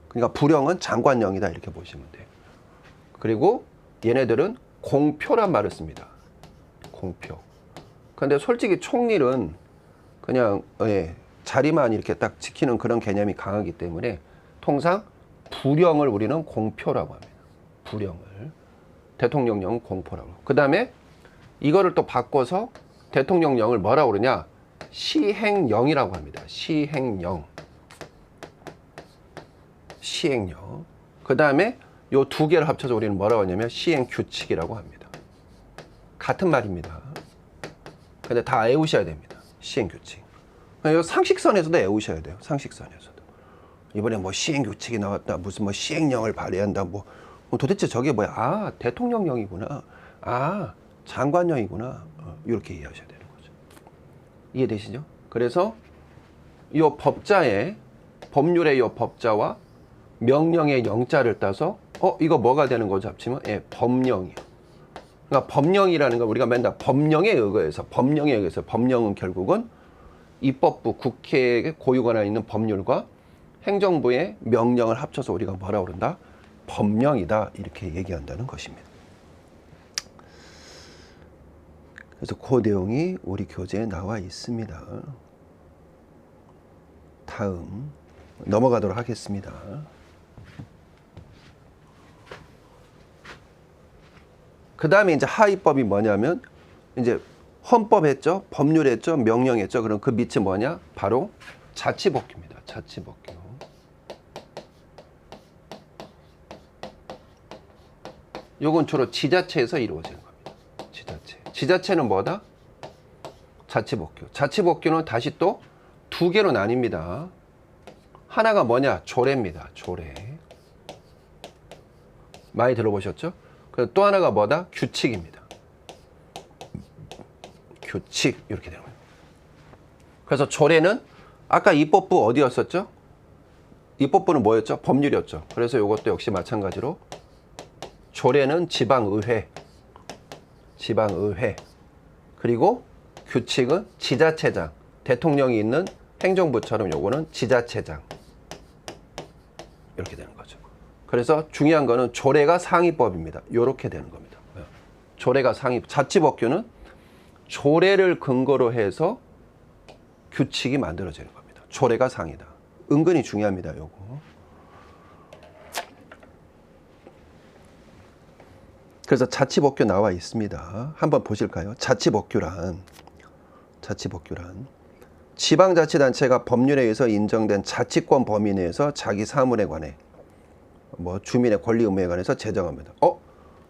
그러니까 부령은 장관령이다 이렇게 보시면 돼요. 그리고 얘네들은 공표란 말을 씁니다. 공표. 근데 솔직히 총리는 그냥 자리만 이렇게 딱 지키는 그런 개념이 강하기 때문에 통상 부령을 우리는 공표라고 합니다. 부령을. 대통령령은 공포라고. 그 다음에 이거를 또 바꿔서 대통령령을 뭐라고 그러냐? 시행령이라고 합니다. 시행령. 시행령. 그 다음에 요 두 개를 합쳐서 우리는 뭐라고 하냐면 시행규칙이라고 합니다. 같은 말입니다. 근데 다 외우셔야 됩니다. 시행규칙. 요 상식선에서도 외우셔야 돼요. 상식선에서도. 이번에 뭐 시행규칙이 나왔다. 무슨 뭐 시행령을 발의한다. 뭐 도대체 저게 뭐야? 아, 대통령령이구나. 아, 장관령이구나. 이렇게 이해하셔야 되는 거죠. 이해되시죠? 그래서 요 법자의 법률의 요 법자와 명령의 영자를 따서 이거 뭐가 되는 거죠? 합치면 법령이요. 그러니까 법령이라는 건 우리가 맨날 법령에 의거해서 법령은 결국은 입법부 국회의 고유권에 있는 법률과 행정부의 명령을 합쳐서 우리가 뭐라고 그런다? 법령이다 이렇게 얘기한다는 것입니다. 그래서 그 내용이 우리 교재에 나와 있습니다. 다음 넘어가도록 하겠습니다. 그 다음에 이제 하위법이 뭐냐면 이제 헌법 했죠, 법률 했죠, 명령 했죠. 그럼 그 밑이 뭐냐? 바로 자치법규입니다. 자치법규. 요건 주로 지자체에서 이루어지는 겁니다. 지자체. 지자체는 뭐다? 자치법규. 자치법규는 다시 또 두 개로 나뉩니다. 하나가 뭐냐? 조례입니다. 조례. 많이 들어보셨죠? 그리고 또 하나가 뭐다? 규칙입니다. 규칙. 이렇게 되는 거예요. 그래서 조례는 아까 입법부 어디였었죠? 입법부는 뭐였죠? 법률이었죠. 그래서 이것도 역시 마찬가지로 조례는 지방의회. 지방의회. 그리고 규칙은 지자체장. 대통령이 있는 행정부처럼 요거는 지자체장. 이렇게 되는 거죠. 그래서 중요한 거는 조례가 상위법입니다. 이렇게 되는 겁니다. 조례가 상위, 자치법규는 조례를 근거로 해서 규칙이 만들어지는 겁니다. 조례가 상이다. 은근히 중요합니다. 요거. 그래서 자치법규 나와 있습니다. 한번 보실까요? 자치법규란 지방자치단체가 법률에 의해서 인정된 자치권 범위 내에서 자기 사물에 관해 뭐 주민의 권리 의무에 관해서 제정합니다.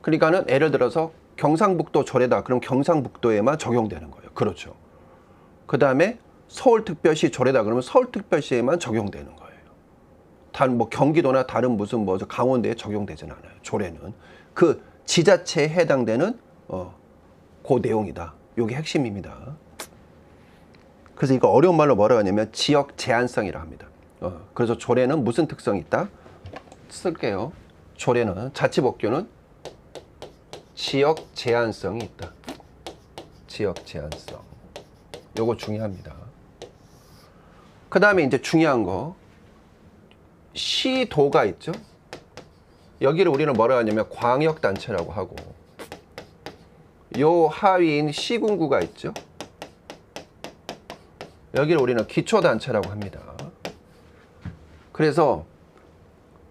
그러니까는 예를 들어서 경상북도 조례다. 그럼 경상북도에만 적용되는 거예요. 그렇죠. 그 다음에 서울특별시 조례다. 그러면 서울특별시에만 적용되는 거예요. 다른 뭐 경기도나 다른 무슨 뭐 강원도에 적용되지는 않아요. 조례는 그 지자체에 해당되는 그 내용이다. 이게 핵심입니다. 그래서 이거 어려운 말로 뭐라고 하냐면 지역 제한성이라 합니다. 그래서 조례는 무슨 특성이 있다? 쓸게요. 조례는 자치법규는 지역 제한성이 있다. 지역 제한성. 요거 중요합니다. 그 다음에 이제 중요한 거 시도가 있죠. 여기를 우리는 뭐라고 하냐면 광역단체라고 하고 요 하위인 시군구가 있죠. 여기를 우리는 기초단체라고 합니다. 그래서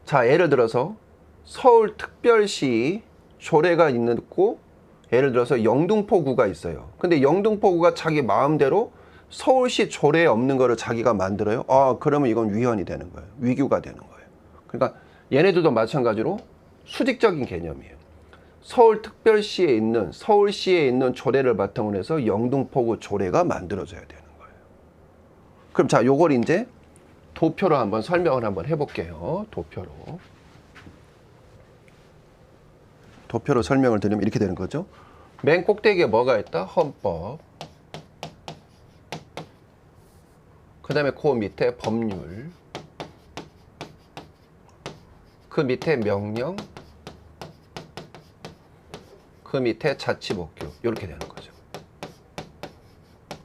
자 예를 들어서 서울특별시 조례가 있고 예를 들어서 영등포구가 있어요. 근데 영등포구가 자기 마음대로 서울시 조례에 없는 거를 자기가 만들어요. 그러면 이건 위헌이 되는 거예요. 위규가 되는 거예요. 그러니까 얘네들도 마찬가지로 수직적인 개념이에요. 서울특별시에 있는 서울시에 있는 조례를 바탕으로 해서 영등포구 조례가 만들어져야 되는 거예요. 그럼 자 요걸 이제 도표로 한번 설명을 한번 해볼게요. 도표로 설명을 드리면 이렇게 되는 거죠. 맨 꼭대기에 뭐가 있다? 헌법. 그 다음에 그 밑에 법률. 그 밑에 명령. 그 밑에 자치법규. 이렇게 되는 거죠.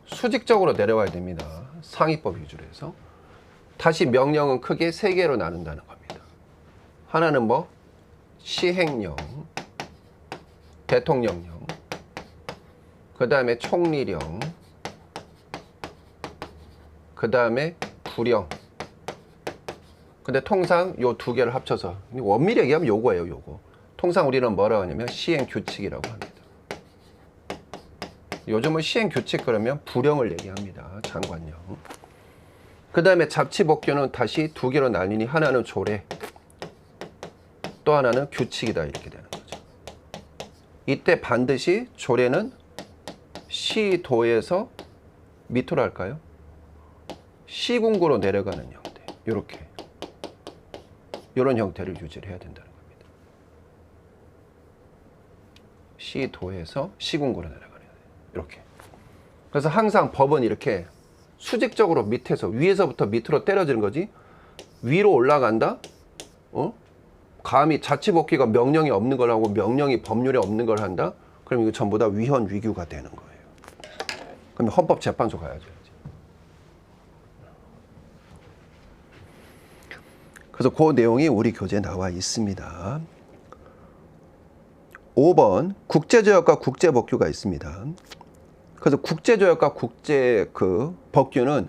수직적으로 내려와야 됩니다. 상위법 위주로 해서. 다시 명령은 크게 세 개로 나눈다는 겁니다. 하나는 뭐? 시행령, 대통령령, 그 다음에 총리령, 그 다음에 부령. 근데 통상 요 두 개를 합쳐서 원밀히 얘기하면 요거예요. 요거. 통상 우리는 뭐라고 하냐면 시행규칙이라고 합니다. 요즘은 시행규칙 그러면 부령을 얘기합니다. 장관령. 그 다음에 자치법규는 다시 두 개로 나뉘니 하나는 조례, 또 하나는 규칙이다. 이렇게 되는 거죠. 이때 반드시 조례는 시도에서 밑으로 할까요? 시군구로 내려가는 형태. 이런 형태를 유지를 해야 된다는 겁니다. 시도에서 시군구로 내려가는 형태. 이렇게. 그래서 항상 법은 이렇게 수직적으로 밑에서 위에서부터 밑으로 때려지는 거지. 위로 올라간다. 감히 자치법규가 명령이 없는 걸 하고 명령이 법률에 없는 걸 한다. 그럼 이거 전부 다 위헌 위규가 되는 거예요. 그러면 헌법재판소 가야죠. 그래서 그 내용이 우리 교재에 나와 있습니다. 5번 국제조약과 국제법규가 있습니다. 그래서 국제조약과 국제 법규는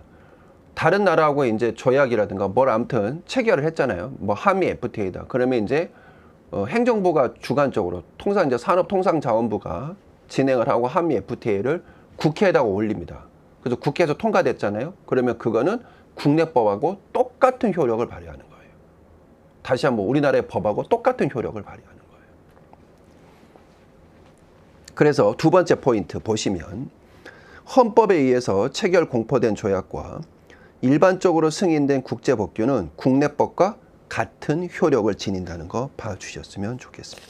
다른 나라하고 이제 조약이라든가 뭘 아무튼 체결을 했잖아요. 뭐 한미 FTA다. 그러면 이제 행정부가 주관적으로 통상 이제 산업통상자원부가 진행을 하고 한미 FTA를 국회에다가 올립니다. 그래서 국회에서 통과됐잖아요. 그러면 그거는 국내법하고 똑같은 효력을 발휘하는 거예요. 다시 한번 우리나라의 법하고 똑같은 효력을 발휘하는 거예요. 그래서 두 번째 포인트 보시면 헌법에 의해서 체결 공포된 조약과 일반적으로 승인된 국제법규는 국내법과 같은 효력을 지닌다는 거 봐주셨으면 좋겠습니다.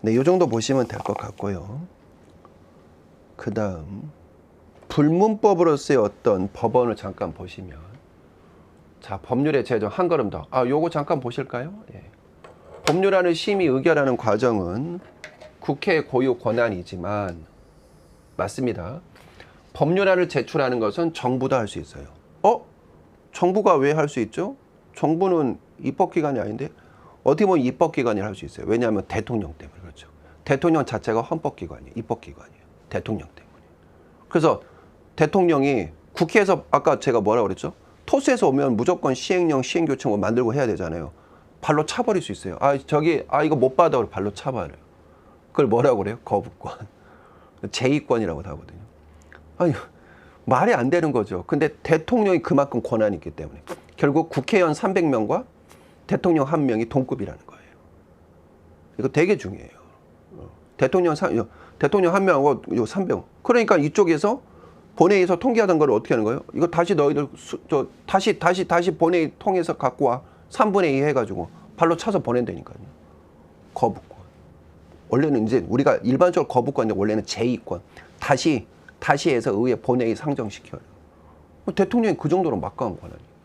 네, 이 정도 보시면 될 것 같고요. 그 다음 불문법으로서의 어떤 법원을 잠깐 보시면, 자, 법률의 제정 한 걸음 더. 요거 잠깐 보실까요? 예. 법률안을 심의 의결하는 과정은 국회의 고유 권한이지만, 맞습니다. 법률안을 제출하는 것은 정부도 할 수 있어요. 정부가 왜 할 수 있죠? 정부는 입법기관이 아닌데 어떻게 보면 입법기관이 할 수 있어요. 왜냐하면 대통령 때문에. 그렇죠. 대통령 자체가 헌법기관이에요. 입법기관이에요. 대통령 때문에. 그래서 대통령이 국회에서 아까 제가 뭐라고 그랬죠? 토스에서 오면 무조건 시행령, 시행규칙 만들고 해야 되잖아요. 발로 차버릴 수 있어요. 이거 못 받아. 발로 차버려요. 그걸 뭐라고 그래요? 거부권. 제2권이라고 하거든요. 아니, 말이 안 되는 거죠. 근데 대통령이 그만큼 권한이 있기 때문에 결국 국회의원 300명과 대통령 1명이 동급이라는 거예요. 이거 되게 중요해요. 대통령 1명하고 300명. 그러니까 이쪽에서 본회의에서 통계하던 걸 어떻게 하는 거예요? 이거 다시 너희들 다시 본회의 통해서 갖고 와. 3분의 2 해가지고 발로 차서 보낸다니까요. 거부권. 원래는 이제 우리가 일반적으로 거부권인데 원래는 제2권. 다시 해서 의회 본회의 상정시켜요. 대통령이 그 정도로 막강한 권한이에요.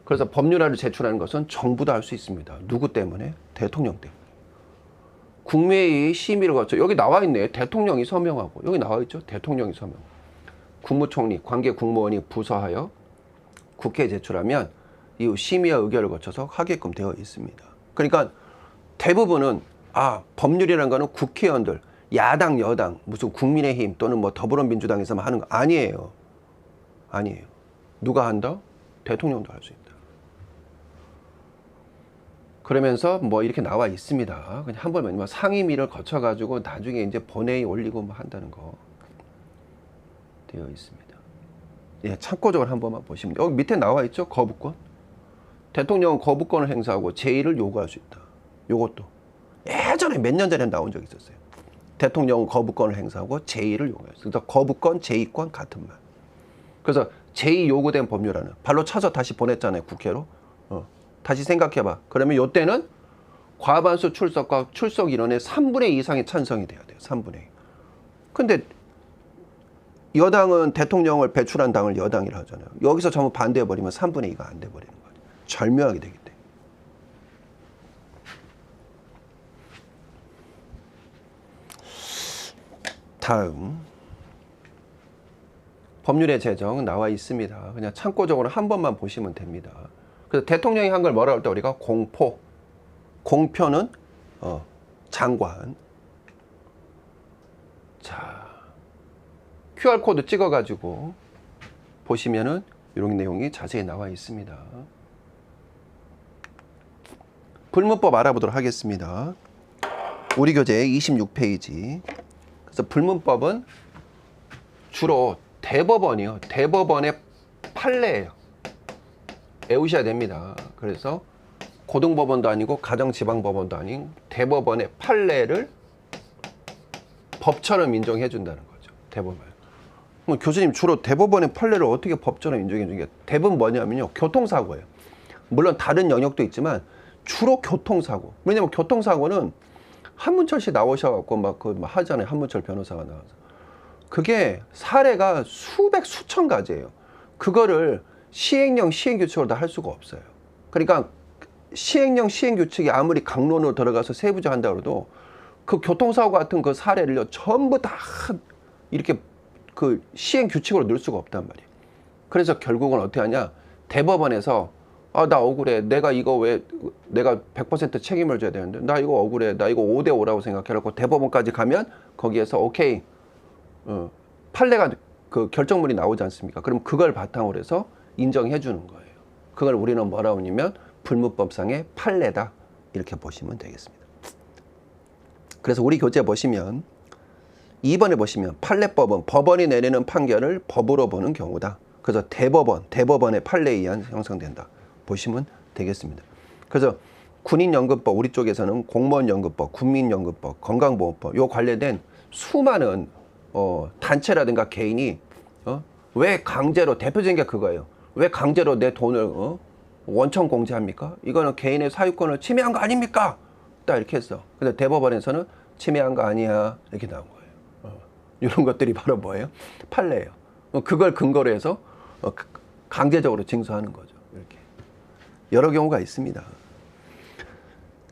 그래서 법률안을 제출하는 것은 정부도 할 수 있습니다. 누구 때문에? 대통령 때문에. 국무회의 심의를 거쳐. 여기 나와 있네. 대통령이 서명하고. 여기 나와 있죠. 대통령이 서명. 국무총리, 관계 국무원이 부서하여 국회에 제출하면 이후 심의와 의결을 거쳐서 하게끔 되어 있습니다. 그러니까 대부분은 법률이라는 거는 국회의원들, 야당, 여당, 무슨 국민의힘 또는 뭐 더불어민주당에서만 하는 거 아니에요. 아니에요. 누가 한다? 대통령도 할 수 있다. 그러면서 뭐 이렇게 나와 있습니다. 그냥 한 번만 상임위를 거쳐가지고 나중에 이제 본회의 올리고 뭐 한다는 거 되어 있습니다. 예, 참고적으로 한 번만 보시면 여기 밑에 나와 있죠. 거부권. 대통령은 거부권을 행사하고 제1을 요구할 수 있다. 요것도 예전에 몇 년 전에 나온 적이 있었어요. 대통령은 거부권을 행사하고 제1을 요구해요. 그래서 거부권, 제2권 같은 말. 그래서 제2 요구된 법률안은 발로 차서 다시 보냈잖아요. 국회로. 다시 생각해봐. 그러면 이때는 과반수 출석과 출석 인원의 3분의 2 이상의 찬성이 돼야 돼요. 3분의 2. 근데 여당은 대통령을 배출한 당을 여당이라 하잖아요. 여기서 전부 반대해버리면 3분의 2가 안 돼버리는 거예요. 절묘하게 되기 때문에. 다음 법률의 제정 나와 있습니다. 그냥 참고적으로 한 번만 보시면 됩니다. 그래서 대통령이 한 걸 뭐라고 할 때 우리가 공포, 공표는 장관. 자, QR코드 찍어가지고 보시면은 이런 내용이 자세히 나와 있습니다. 불문법 알아보도록 하겠습니다. 우리 교재 26페이지. 그래서 불문법은 주로 대법원이요. 대법원의 판례예요. 외우셔야 됩니다. 그래서 고등법원도 아니고 가정지방법원도 아닌 대법원의 판례를 법처럼 인정해 준다는 거죠. 대법원. 그럼 교수님 주로 대법원의 판례를 어떻게 법처럼 인정해 주는 게 대부분 뭐냐면요. 교통사고예요. 물론 다른 영역도 있지만 주로 교통사고. 왜냐면 교통사고는 한문철 씨 나오셔갖고 막 하잖아요. 한문철 변호사가 나와서. 그게 사례가 수천 가지예요. 그거를 시행령, 시행규칙으로 다 할 수가 없어요. 그러니까 시행령, 시행규칙이 아무리 강론으로 들어가서 세부적한다고 해도 그 교통사고 같은 그 사례를 전부 다 이렇게 그 시행규칙으로 넣을 수가 없단 말이에요. 그래서 결국은 어떻게 하냐. 대법원에서 나 억울해. 내가 이거 왜 내가 100% 책임을 져야 되는데 나 이거 억울해. 나 이거 5대5라고 생각해놓고 대법원까지 가면 거기에서 오케이. 판례가 그 결정문이 나오지 않습니까? 그럼 그걸 바탕으로 해서 인정해 주는 거예요. 그걸 우리는 뭐라고 하냐면 불문법상의 판례다 이렇게 보시면 되겠습니다. 그래서 우리 교재 보시면 2번에 보시면 판례법은 법원이 내리는 판결을 법으로 보는 경우다. 그래서 대법원의 판례에 의한 형성된다. 보시면 되겠습니다. 그래서 군인연금법, 우리 쪽에서는 공무원연금법, 국민연금법, 건강보험법, 요 관련된 수많은 단체라든가 개인이 왜 강제로, 대표적인 게 그거예요. 왜 강제로 내 돈을 원천 공제합니까? 이거는 개인의 사유권을 침해한 거 아닙니까? 딱 이렇게 했어. 근데 대법원에서는 침해한 거 아니야 이렇게 나온 거예요. 이런 것들이 바로 뭐예요? 판례예요. 그걸 근거로 해서 강제적으로 징수하는 거죠. 이렇게 여러 경우가 있습니다.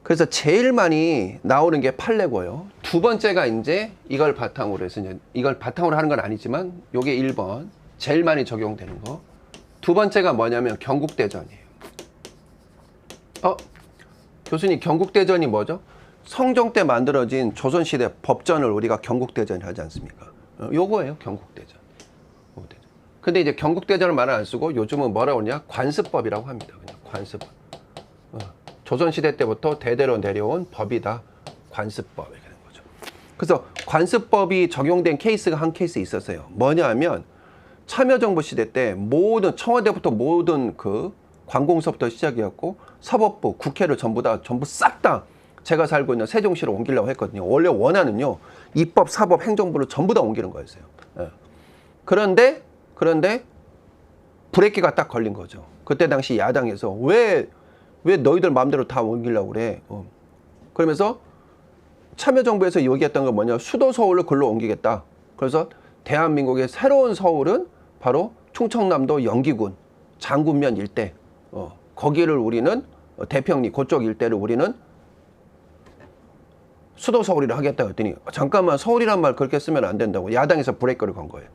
그래서 제일 많이 나오는 게 판례고요. 두 번째가 이제 이걸 바탕으로 해서 이걸 바탕으로 하는 건 아니지만 요게 1번 제일 많이 적용되는 거. 두 번째가 뭐냐면 경국대전이에요. 교수님 경국대전이 뭐죠? 성종 때 만들어진 조선시대 법전을 우리가 경국대전을 하지 않습니까? 요거예요, 경국대전. 근데 이제 경국대전을 말을 안 쓰고 요즘은 뭐라고 하냐? 관습법이라고 합니다. 그냥 관습법. 조선시대 때부터 대대로 내려온 법이다. 관습법 이렇게 되는 거죠. 그래서 관습법이 적용된 케이스가 한 케이스 있었어요. 뭐냐 하면 참여정부 시대 때 모든 청와대부터 모든 그 관공서부터 시작이었고 사법부, 국회를 전부 싹 다 제가 살고 있는 세종시로 옮기려고 했거든요. 원래 원하는요. 입법, 사법, 행정부를 전부 다 옮기는 거였어요. 그런데 브레이크가 딱 걸린 거죠. 그때 당시 야당에서 왜 너희들 마음대로 다 옮기려고 그래? 그러면서 참여정부에서 얘기했던 건 뭐냐? 수도 서울을 글로 옮기겠다. 그래서 대한민국의 새로운 서울은 바로 충청남도 영기군, 장군면 일대. 거기를 우리는 대평리 그쪽 일대를 우리는 수도 서울이라 하겠다 했더니 잠깐만 서울이란 말 그렇게 쓰면 안 된다고 야당에서 브레이크를 건 거예요.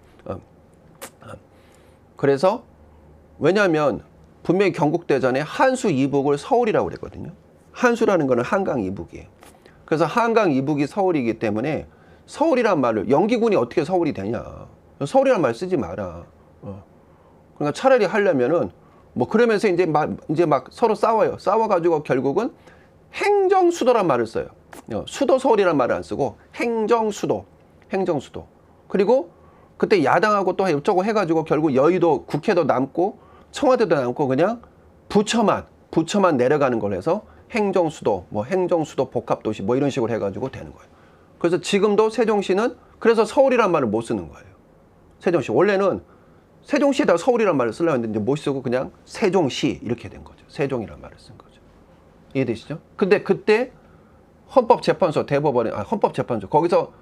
그래서 왜냐하면 분명히 경국대전에 한수 이북을 서울이라고 그랬거든요. 한수라는 거는 한강 이북이에요. 그래서 한강 이북이 서울이기 때문에 서울이란 말을 영기군이 어떻게 서울이 되냐. 서울이란 말 쓰지 마라. 그러니까 차라리 하려면은 뭐 그러면서 이제 막 서로 싸워요. 싸워가지고 결국은 행정수도란 말을 써요. 수도 서울이란 말을 안 쓰고 행정수도. 그리고 그때 야당하고 또 어쩌고 해가지고 결국 여의도 국회도 남고 청와대도 남고 그냥 부처만 내려가는 걸 해서 행정수도, 뭐 행정수도 복합도시 뭐 이런 식으로 해가지고 되는 거예요. 그래서 지금도 세종시는 그래서 서울이란 말을 못 쓰는 거예요. 세종시. 원래는 세종시에다 서울이란 말을 쓰려고 했는데 못 쓰고 그냥 세종시 이렇게 된 거죠. 세종이란 말을 쓴 거죠. 이해되시죠? 근데 그때 헌법재판소 헌법재판소 거기서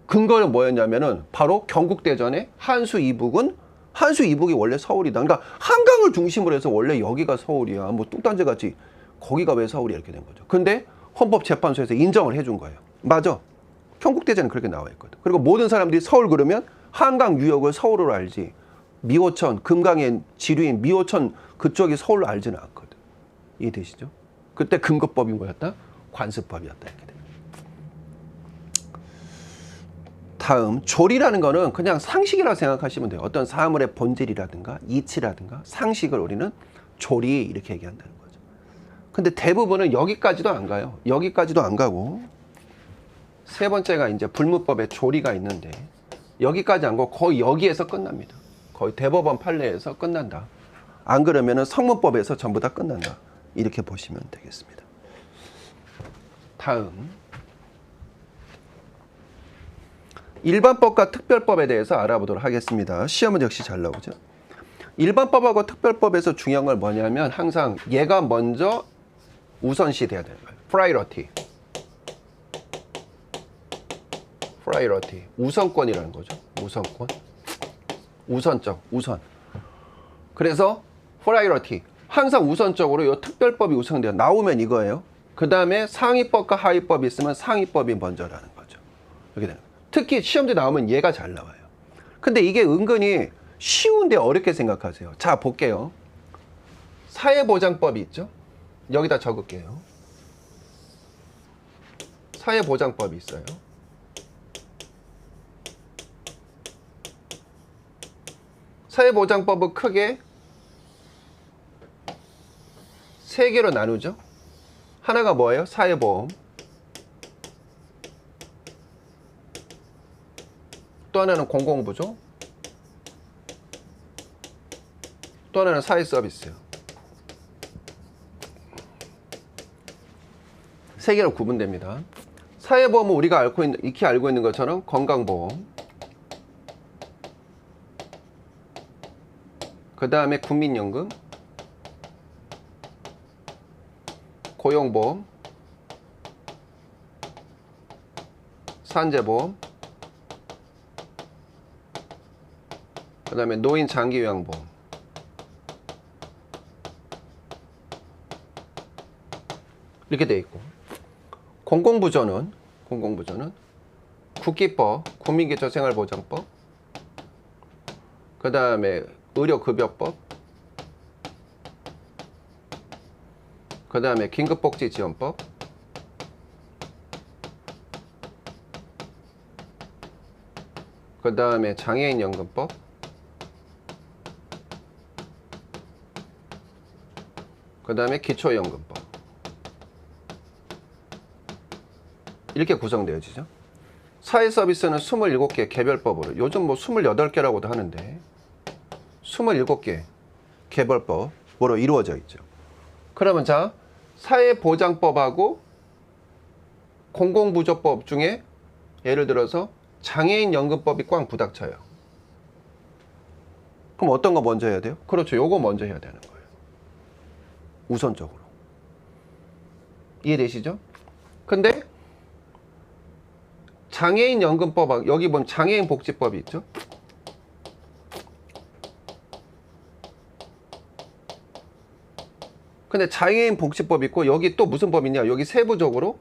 근거는 뭐였냐면은 바로 경국대전의 한수 이북이 원래 서울이다. 그러니까 한강을 중심으로 해서 원래 여기가 서울이야. 뭐 뚱딴지 같이 거기가 왜 서울이야 이렇게 된 거죠. 근데 헌법재판소에서 인정을 해준 거예요. 맞아. 경국대전은 그렇게 나와 있거든. 그리고 모든 사람들이 서울 그러면 한강 유역을 서울으로 알지. 미호천, 금강의 지류인 미호천 그쪽이 서울로 알지는 않거든. 이해되시죠? 그때 근거법이 뭐였다? 관습법이었다. 이렇게 돼요. 다음 조리라는 거는 그냥 상식이라고 생각하시면 돼요. 어떤 사물의 본질이라든가 이치라든가 상식을 우리는 조리 이렇게 얘기한다는 거죠. 근데 대부분은 여기까지도 안 가요. 여기까지도 안 가고 세 번째가 이제 불문법의 조리가 있는데 여기까지 안 가고 거의 여기에서 끝납니다. 거의 대법원 판례에서 끝난다. 안 그러면은 성문법에서 전부 다 끝난다. 이렇게 보시면 되겠습니다. 다음 일반법과 특별법에 대해서 알아보도록 하겠습니다. 시험은 역시 잘 나오죠. 일반법하고 특별법에서 중요한 건 뭐냐면 항상 얘가 먼저 우선시 돼야 되는 거예요. 프라이러티. 우선권이라는 거죠. 우선권. 우선. 그래서 프라이러티. 항상 우선적으로 이 특별법이 우선돼요. 나오면 이거예요. 그 다음에 상위법과 하위법이 있으면 상위법이 먼저라는 거죠. 이렇게 되는 거예요. 특히 시험대 나오면 얘가 잘 나와요. 근데 이게 은근히 쉬운데 어렵게 생각하세요. 자, 볼게요. 사회보장법이 있죠? 여기다 적을게요. 사회보장법이 있어요. 사회보장법은 크게 세 개로 나누죠. 하나가 뭐예요? 사회보험. 또 하나는 공공부죠. 또 하나는 사회서비스요. 세 개로 구분됩니다. 사회보험은 우리가 익히 알고 있는 것처럼 건강보험, 그 다음에 국민연금, 고용보험, 산재보험, 그 다음에 노인 장기요양보험. 이렇게 돼 있고, 공공부조는 국기법, 국민기초생활보장법, 그 다음에 의료급여법, 그 다음에 긴급복지지원법, 그 다음에 장애인연금법, 그 다음에 기초연금법. 이렇게 구성되어지죠. 사회서비스는 27개 개별법으로, 요즘 뭐 28개라고도 하는데 27개 개별법으로 이루어져 있죠. 그러면 자, 사회보장법하고 공공부조법 중에 예를 들어서 장애인연금법이 꽝 부닥쳐요. 그럼 어떤 거 먼저 해야 돼요? 그렇죠. 요거 먼저 해야 되는 거예요. 우선적으로. 이해되시죠? 근데 장애인연금법, 여기 보면 장애인복지법이 있죠. 근데 장애인복지법 있고 여기 또 무슨 법 있냐? 여기 세부적으로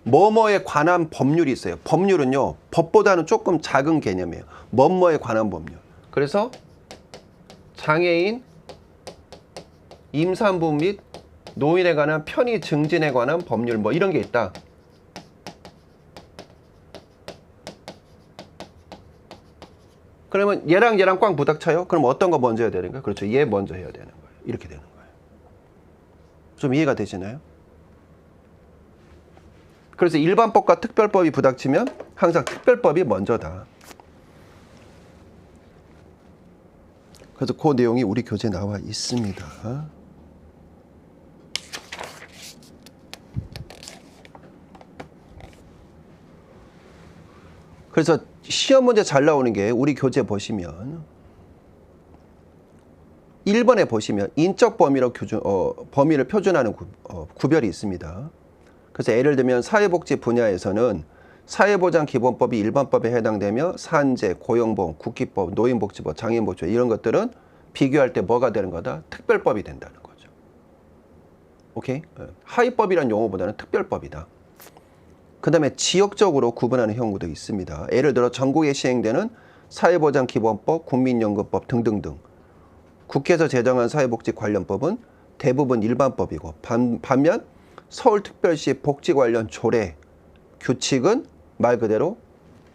뭐뭐에 관한 법률이 있어요. 법률은요, 법보다는 조금 작은 개념이에요. 뭐뭐에 관한 법률. 그래서 장애인, 임산부 및 노인에 관한 편의 증진에 관한 법률 뭐 이런 게 있다. 그러면 얘랑 꽝 부닥쳐요? 그럼 어떤 거 먼저 해야 되는 거예요? 그렇죠. 얘 먼저 해야 되는 거예요. 이렇게 되는 거예요. 좀 이해가 되시나요? 그래서 일반법과 특별법이 부닥치면 항상 특별법이 먼저다. 그래서 그 내용이 우리 교재에 나와 있습니다. 그래서 시험 문제 잘 나오는 게 우리 교재 보시면 1번에 보시면 인적 범위로 범위를 표준하는 구별이 있습니다. 그래서 예를 들면 사회복지 분야에서는 사회보장기본법이 일반법에 해당되며 산재, 고용보험, 국기법, 노인복지법, 장애인복지법 이런 것들은 비교할 때 뭐가 되는 거다? 특별법이 된다는 거죠. 오케이? 하위법이란 용어보다는 특별법이다. 그 다음에 지역적으로 구분하는 경우도 있습니다. 예를 들어 전국에 시행되는 사회보장기본법, 국민연금법 등등등. 국회에서 제정한 사회복지 관련법은 대부분 일반법이고 반면 서울특별시 복지 관련 조례, 규칙은 말 그대로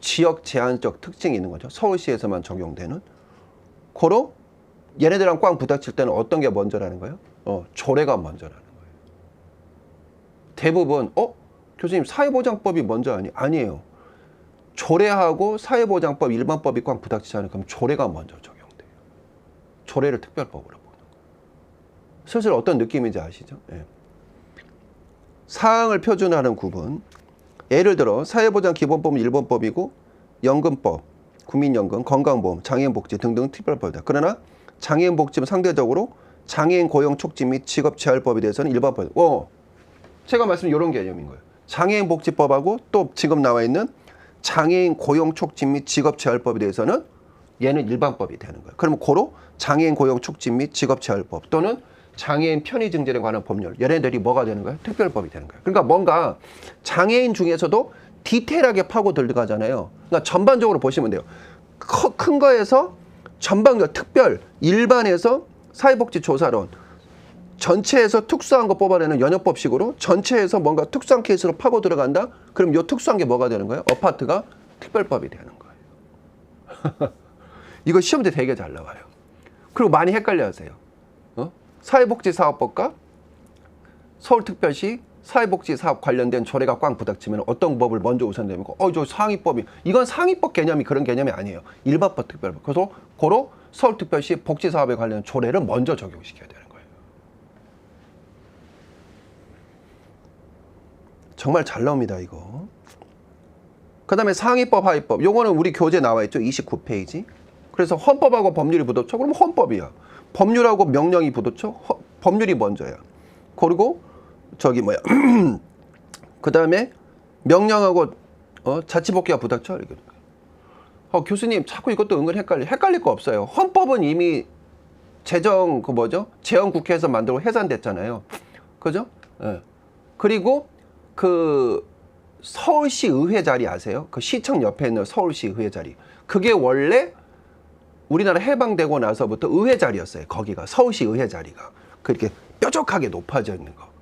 지역 제한적 특징이 있는 거죠. 서울시에서만 적용되는. 고로 얘네들랑 꽝 부닥칠 때는 어떤 게 먼저라는 거예요? 조례가 먼저라는 거예요. 대부분 교수님 사회보장법이 먼저 아니에요. 조례하고 사회보장법, 일반법이 꽝 부닥치잖아요. 그럼 조례가 먼저 적용돼요. 조례를 특별법으로 보는 거예요. 슬슬 어떤 느낌인지 아시죠? 네. 사항을 표준화하는 구분. 예를 들어 사회보장기본법은 일본법이고 연금법, 국민연금, 건강보험, 장애인복지 등등 특별법이다. 그러나 장애인복지는 상대적으로 장애인 고용 촉진 및 직업재활법에 대해서는 일반법. 제가 말씀드린 이런 개념인 거예요. 장애인복지법하고 또 지금 나와 있는 장애인 고용 촉진 및 직업재활법에 대해서는 얘는 일반법이 되는 거예요. 그러면 고로 장애인 고용 촉진 및 직업재활법 또는 장애인 편의 증진에 관한 법률, 얘네들이 뭐가 되는 거예요? 특별법이 되는 거예요. 그러니까 뭔가 장애인 중에서도 디테일하게 파고 들어가잖아요. 그러니까 전반적으로 보시면 돼요. 큰 거에서 전반적으로 특별, 일반에서 사회복지조사론, 전체에서 특수한 거 뽑아내는 연역법식으로 전체에서 뭔가 특수한 케이스로 파고 들어간다? 그럼 이 특수한 게 뭐가 되는 거예요? 어파트가 특별법이 되는 거예요. 이거 시험때 되게 잘 나와요. 그리고 많이 헷갈려 하세요. 사회복지사업법과 서울특별시 사회복지사업 관련된 조례가 꽝 부닥치면 어떤 법을 먼저 우선됩니까? 저 상위법이. 이건 상위법 개념이 그런 개념이 아니에요. 일반법, 특별법. 그래서 고로 서울특별시 복지사업에 관련 조례를 먼저 적용시켜야 되는 거예요. 정말 잘 나옵니다, 이거. 그 다음에 상위법, 하위법. 요거는 우리 교재 나와 있죠. 29페이지. 그래서 헌법하고 법률이 붙었죠. 그럼 헌법이야. 법률하고 명령이 붙었죠. 법률이 먼저야. 그리고 그 다음에 명령하고 자치복귀가 붙었죠. 이렇게. 교수님 자꾸 이것도 은근 헷갈릴 거 없어요. 헌법은 이미 재헌국회에서 만들고 해산됐잖아요. 그죠? 예. 그리고 그 서울시 의회 자리 아세요? 그 시청 옆에 있는 서울시 의회 자리. 그게 원래 우리나라 해방되고 나서부터 의회 자리였어요. 거기가 서울시 의회 자리가 그렇게 뾰족하게 높아져 있는 거.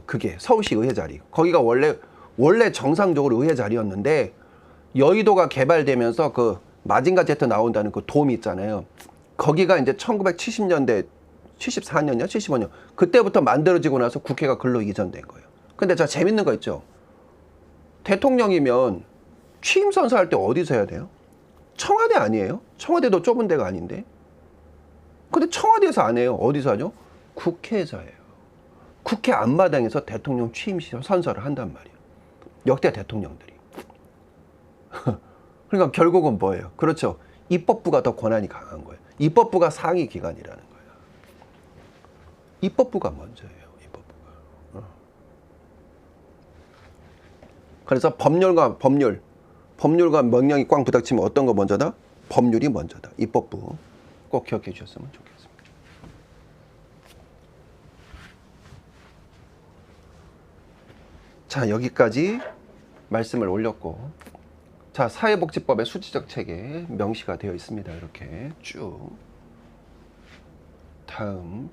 그게 서울시 의회 자리. 거기가 원래 정상적으로 의회 자리였는데 여의도가 개발되면서 그 마징가 제트 나온다는 그 돔 있잖아요. 거기가 이제 1970년대 74년이요? 75년. 그때부터 만들어지고 나서 국회가 글로 이전된 거예요. 근데 자, 재밌는 거 있죠. 대통령이면 취임 선서할 때 어디서 해야 돼요? 청와대 아니에요? 청와대도 좁은 데가 아닌데. 근데 청와대에서 안 해요. 어디서 하죠? 국회에서 해요. 국회 앞마당에서 대통령 취임 선서를 한단 말이에요. 역대 대통령들이. 그러니까 결국은 뭐예요? 그렇죠. 입법부가 더 권한이 강한 거예요. 입법부가 상위 기관이라는 거예요. 입법부가 먼저예요. 입법부가. 그래서 법률과 명령이 꽝 부닥치면 어떤 거 먼저다? 법률이 먼저다. 입법부. 꼭 기억해 주셨으면 좋겠습니다. 자, 여기까지 말씀을 올렸고, 자, 사회복지법의 수치적 체계 명시가 되어 있습니다. 이렇게 쭉. 다음.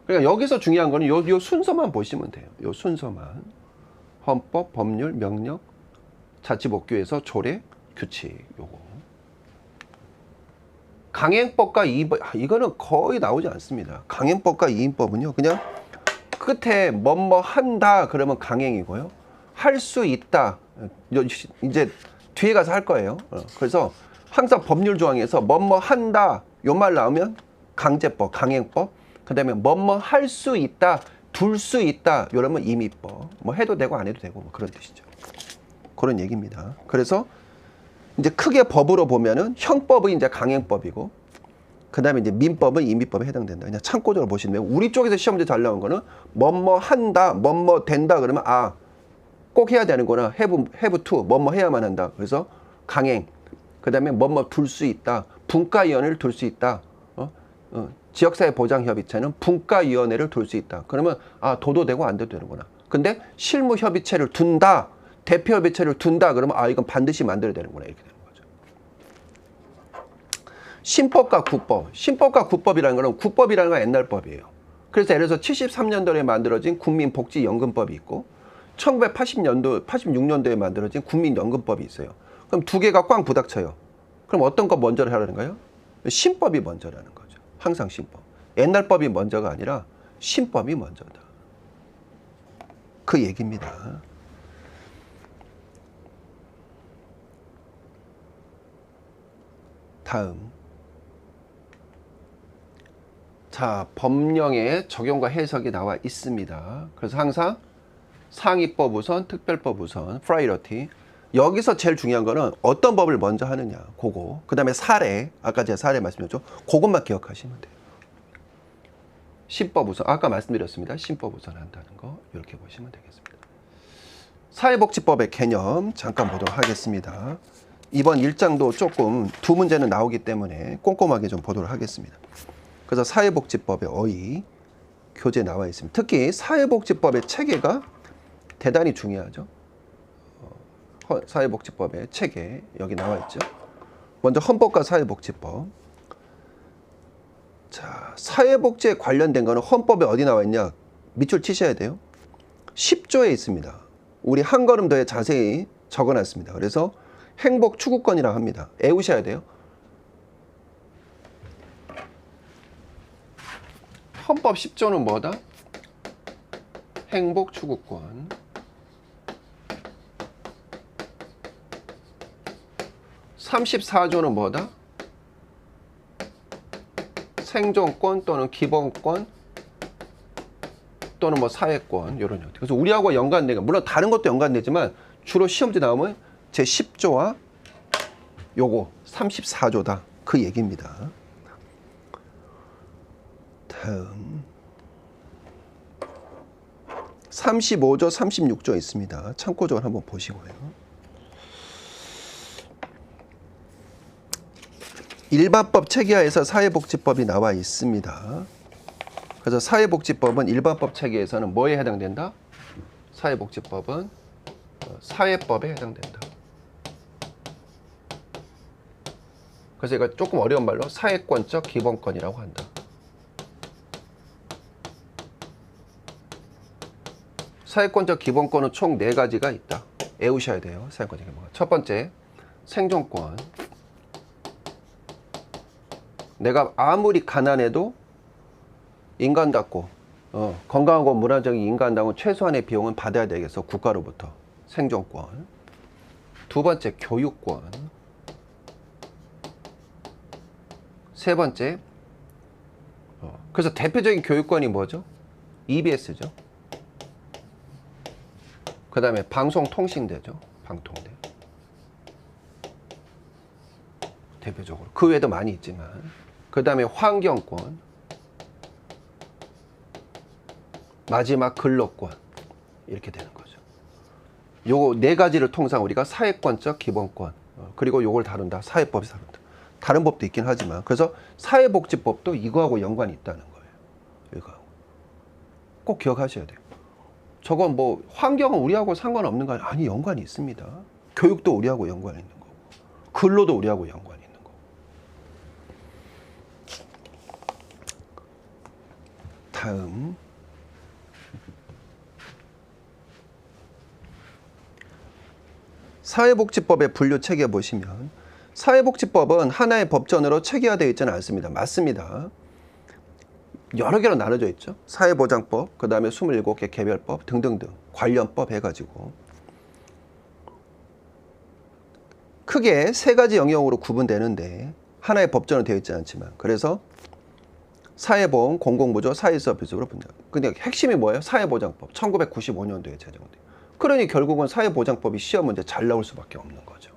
그러니까 여기서 중요한 거는 요 순서만 보시면 돼요. 요 순서만. 헌법, 법률, 명령, 자치복귀에서 조례, 규칙. 요거. 강행법과 이인법, 이거는 거의 나오지 않습니다. 강행법과 이인법은요, 그냥 끝에 뭐뭐 한다 그러면 강행이고요. 할 수 있다. 이제 뒤에 가서 할 거예요. 그래서 항상 법률 조항에서 뭐뭐 한다 요 말 나오면 강제법, 강행법. 그다음에 뭐뭐 할 수 있다, 둘 수 있다 이러면 임의법. 뭐 해도 되고 안 해도 되고 뭐 그런 뜻이죠. 그런 얘기입니다. 그래서 이제 크게 법으로 보면은 형법은 이제 강행법이고, 그다음에 이제 민법은 임의법에 해당된다. 그냥 참고적으로 보시면 우리 쪽에서 시험 문제 잘 나온 거는 뭐뭐 한다, 뭐뭐 된다 그러면 꼭 해야 되는구나. have to 뭐뭐 해야만 한다. 그래서 강행. 그다음에 뭐뭐 둘 수 있다. 분과위원회를 둘 수 있다. 지역사회 보장협의체는 분과위원회를 둘 수 있다. 그러면 도도되고 안 돼도 되는구나. 근데 실무협의체를 둔다. 대표협의체를 둔다. 그러면 이건 반드시 만들어야 되는구나. 이렇게 되는 거죠. 신법과 국법. 신법과 국법이라는 거는 국법이라는 건 옛날 법이에요. 그래서 예를 들어서 73년도에 만들어진 국민복지연금법이 있고 86년도에 만들어진 국민연금법이 있어요. 그럼 두 개가 꽝 부닥쳐요. 그럼 어떤 거 먼저 하라는 거예요? 신법이 먼저라는 거죠. 항상 신법. 옛날 법이 먼저가 아니라 신법이 먼저다. 그 얘기입니다. 다음. 자, 법령의 적용과 해석이 나와 있습니다. 그래서 항상 상위법 우선, 특별법 우선, 프라이어티. 여기서 제일 중요한 거는 어떤 법을 먼저 하느냐, 그거. 그 다음에 사례, 아까 제가 사례 말씀드렸죠. 그것만 기억하시면 돼요. 신법 우선, 아까 말씀드렸습니다. 신법 우선 한다는 거 이렇게 보시면 되겠습니다. 사회복지법의 개념 잠깐 보도록 하겠습니다. 이번 1장도 조금 두 문제는 나오기 때문에 꼼꼼하게 좀 보도록 하겠습니다. 그래서 사회복지법의 어휘, 교재에 나와 있습니다. 특히 사회복지법의 체계가 대단히 중요하죠. 사회복지법의 체계 여기 나와 있죠. 먼저 헌법과 사회복지법. 자, 사회복지에 관련된 거는 헌법에 어디 나와 있냐? 밑줄 치셔야 돼요. 10조에 있습니다. 우리 한 걸음 더에 자세히 적어놨습니다. 그래서 행복 추구권이라고 합니다. 외우셔야 돼요. 헌법 10조는 뭐다? 행복 추구권. 34조는 뭐다? 생존권 또는 기본권 또는 뭐 사회권 이런 형태. 그래서 우리하고 연관되는, 물론 다른 것도 연관되지만 주로 시험지 나오면 제 10조와 요거 34조다 그 얘기입니다. 다음 35조 36조 있습니다. 참고적으로 한번 보시고요. 일반법 체계하에서 사회복지법이 나와 있습니다. 그래서 사회복지법은 일반법 체계에서는 뭐에 해당된다? 사회복지법은 사회법에 해당된다. 그래서 이거 조금 어려운 말로 사회권적 기본권이라고 한다. 사회권적 기본권은 총 4가지가 있다. 외우셔야 돼요. 사회권적 기본권. 첫 번째, 생존권. 내가 아무리 가난해도 인간답고 건강하고 문화적인 인간다운 최소한의 비용은 받아야 되겠어. 국가로부터. 생존권. 두 번째, 교육권. 세 번째, 그래서 대표적인 교육권이 뭐죠? EBS죠. 그 다음에 방송통신대죠. 방통대. 대표적으로. 그 외에도 많이 있지만. 그 다음에 환경권. 마지막 근로권. 이렇게 되는 거죠. 요거 4가지를 통상 우리가 사회권적 기본권, 그리고 요걸 다룬다. 사회법이 다룬다. 다른 법도 있긴 하지만, 그래서 사회복지법도 이거하고 연관이 있다는 거예요. 이거하고. 꼭 기억하셔야 돼요. 저건 뭐 환경은 우리하고 상관없는 거 아니, 연관이 있습니다. 교육도 우리하고 연관이 있는 거고, 근로도 우리하고 연관이 있는 거고. 다음 사회복지법의 분류 체계 보시면, 사회복지법은 하나의 법전으로 체계화되어 있지는 않습니다. 맞습니다. 여러 개로 나눠져 있죠. 사회보장법, 그 다음에 27개 개별법 등등등 관련법 해가지고 크게 3가지 영역으로 구분되는데 하나의 법전으로 되어 있지 않지만, 그래서 사회보험, 공공부조, 사회서비스로 분류. 근데 핵심이 뭐예요? 사회보장법. 1995년도에 제정돼요. 그러니 결국은 사회보장법이 시험 문제 잘 나올 수밖에 없는 거죠.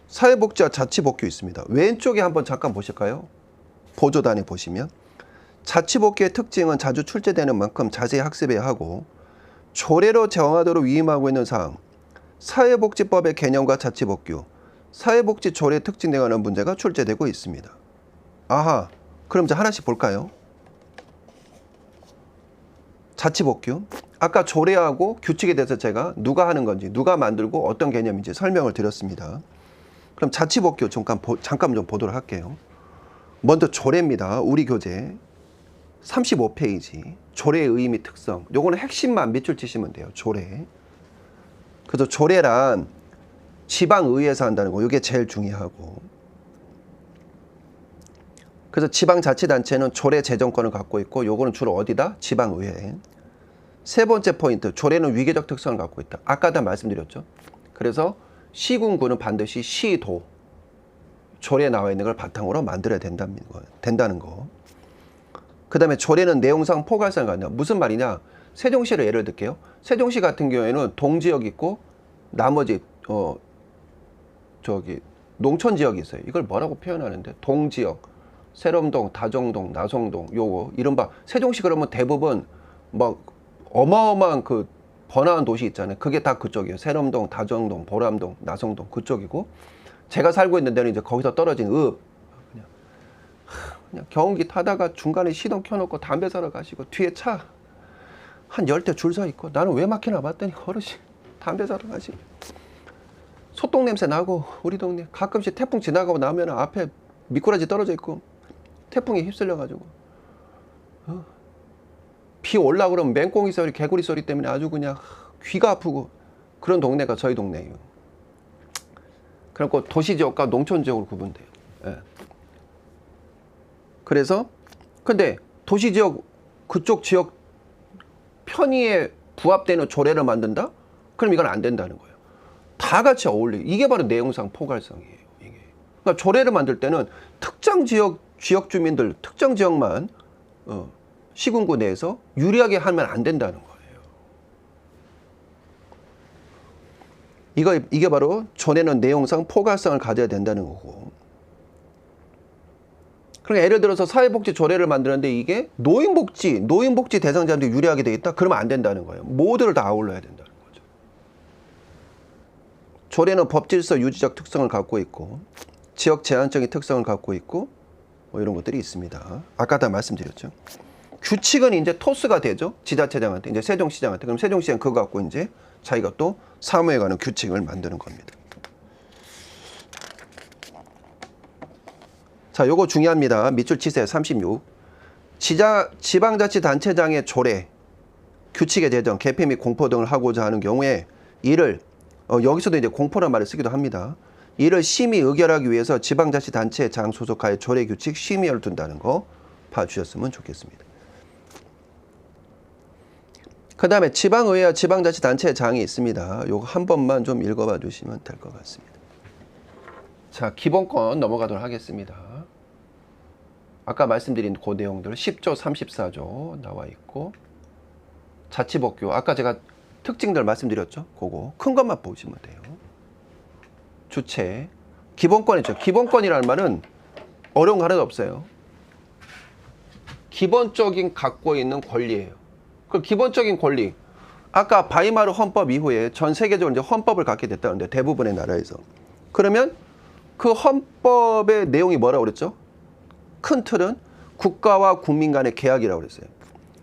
사회복지와 자치복규 있습니다. 왼쪽에 한번 잠깐 보실까요? 보조단에 보시면 자치복규의 특징은 자주 출제되는 만큼 자세히 학습해야 하고, 조례로 정하도록 위임하고 있는 사항, 사회복지법의 개념과 자치복규, 사회복지 조례 특징 등에 관한 문제가 출제되고 있습니다. 아하, 그럼 이제 하나씩 볼까요? 자치복규. 아까 조례하고 규칙에 대해서 제가 누가 하는 건지, 누가 만들고 어떤 개념인지 설명을 드렸습니다. 그럼 자치복규 잠깐 좀 보도록 할게요. 먼저 조례입니다. 우리 교재 35페이지. 조례의 의미, 특성. 요거는 핵심만 밑줄 치시면 돼요. 조례. 그래서 조례란 지방의회에서 한다는 거, 이게 제일 중요하고. 그래서 지방자치단체는 조례 제정권을 갖고 있고, 요거는 주로 어디다? 지방의회. 세 번째 포인트, 조례는 위계적 특성을 갖고 있다. 아까 다 말씀드렸죠. 그래서 시군구는 반드시 시도, 조례에 나와 있는 걸 바탕으로 만들어야 된다는 거. 그 다음에 조례는 내용상 포괄성을 갖는다. 무슨 말이냐? 세종시를 예를 들게요. 세종시 같은 경우에는 동지역 있고 나머지 농촌지역이 있어요. 이걸 뭐라고 표현하는데? 동지역, 세롬동, 다정동, 나성동, 요거 이른바 세종시 그러면 대부분 막 어마어마한 그 번화한 도시 있잖아요. 그게 다 그쪽이에요. 세롬동, 다정동, 보람동, 나성동 그쪽이고, 제가 살고 있는 데는 이제 거기서 떨어진 그냥 경운기 타다가 중간에 시동 켜놓고 담배 사러 가시고 뒤에 차 한 10대 줄 서 있고, 나는 왜 막히나 봤더니 어르신 담배 사러 가시고, 소똥 냄새 나고, 우리 동네 가끔씩 태풍 지나가고 나면 앞에 미꾸라지 떨어져 있고 태풍에 휩쓸려 가지고 비 올라 그러면 맹꽁이 소리, 개구리 소리 때문에 아주 그냥 귀가 아프고, 그런 동네가 저희 동네예요. 그리고 도시 지역과 농촌 지역으로 구분돼요. 예. 그래서 근데 도시지역 그쪽 지역 편의에 부합되는 조례를 만든다? 그럼 이건 안 된다는 거예요. 다 같이 어울리고 이게 바로 내용상 포괄성이에요. 이게. 그러니까 조례를 만들 때는 특정 지역 주민들 특정 지역만 시군구 내에서 유리하게 하면 안 된다는 거예요. 이게 바로 조례는 내용상 포괄성을 가져야 된다는 거고. 그러니까 예를 들어서 사회복지 조례를 만드는데 이게 노인복지 대상자한테 유리하게 되겠다? 그러면 안 된다는 거예요. 모두를 다 아울러야 된다는 거죠. 조례는 법질서 유지적 특성을 갖고 있고 지역 제한적인 특성을 갖고 있고 뭐 이런 것들이 있습니다. 아까 다 말씀드렸죠. 규칙은 이제 토스가 되죠. 지자체장한테 이제 세종시장한테. 그럼 세종시장 그거 갖고 이제 자기가 또 사무에 관한 규칙을 만드는 겁니다. 자, 요거 중요합니다. 밑줄 치세요. 36. 지방자치단체장의 조례, 규칙의 제정, 개폐 및 공포 등을 하고자 하는 경우에 이를 여기서도 이제 공포란 말을 쓰기도 합니다. 이를 심의 의결하기 위해서 지방자치단체장 소속하에 조례 규칙 심의를 둔다는 거 봐주셨으면 좋겠습니다. 그 다음에 지방의회와 지방자치단체장이 있습니다. 요거 한 번만 좀 읽어봐 주시면 될 것 같습니다. 자, 기본권 넘어가도록 하겠습니다. 아까 말씀드린 그 내용들 10조 34조 나와 있고 자치법규 아까 제가 특징들 말씀드렸죠. 그거 큰 것만 보시면 돼요. 주체 기본권이죠. 기본권이라는 말은 어려운 거 하나도 없어요. 기본적인 갖고 있는 권리예요. 그 기본적인 권리 아까 바이마르 헌법 이후에 전 세계적으로 이제 헌법을 갖게 됐다는데 대부분의 나라에서 그러면 그 헌법의 내용이 뭐라고 그랬죠? 큰 틀은 국가와 국민 간의 계약이라고 그랬어요.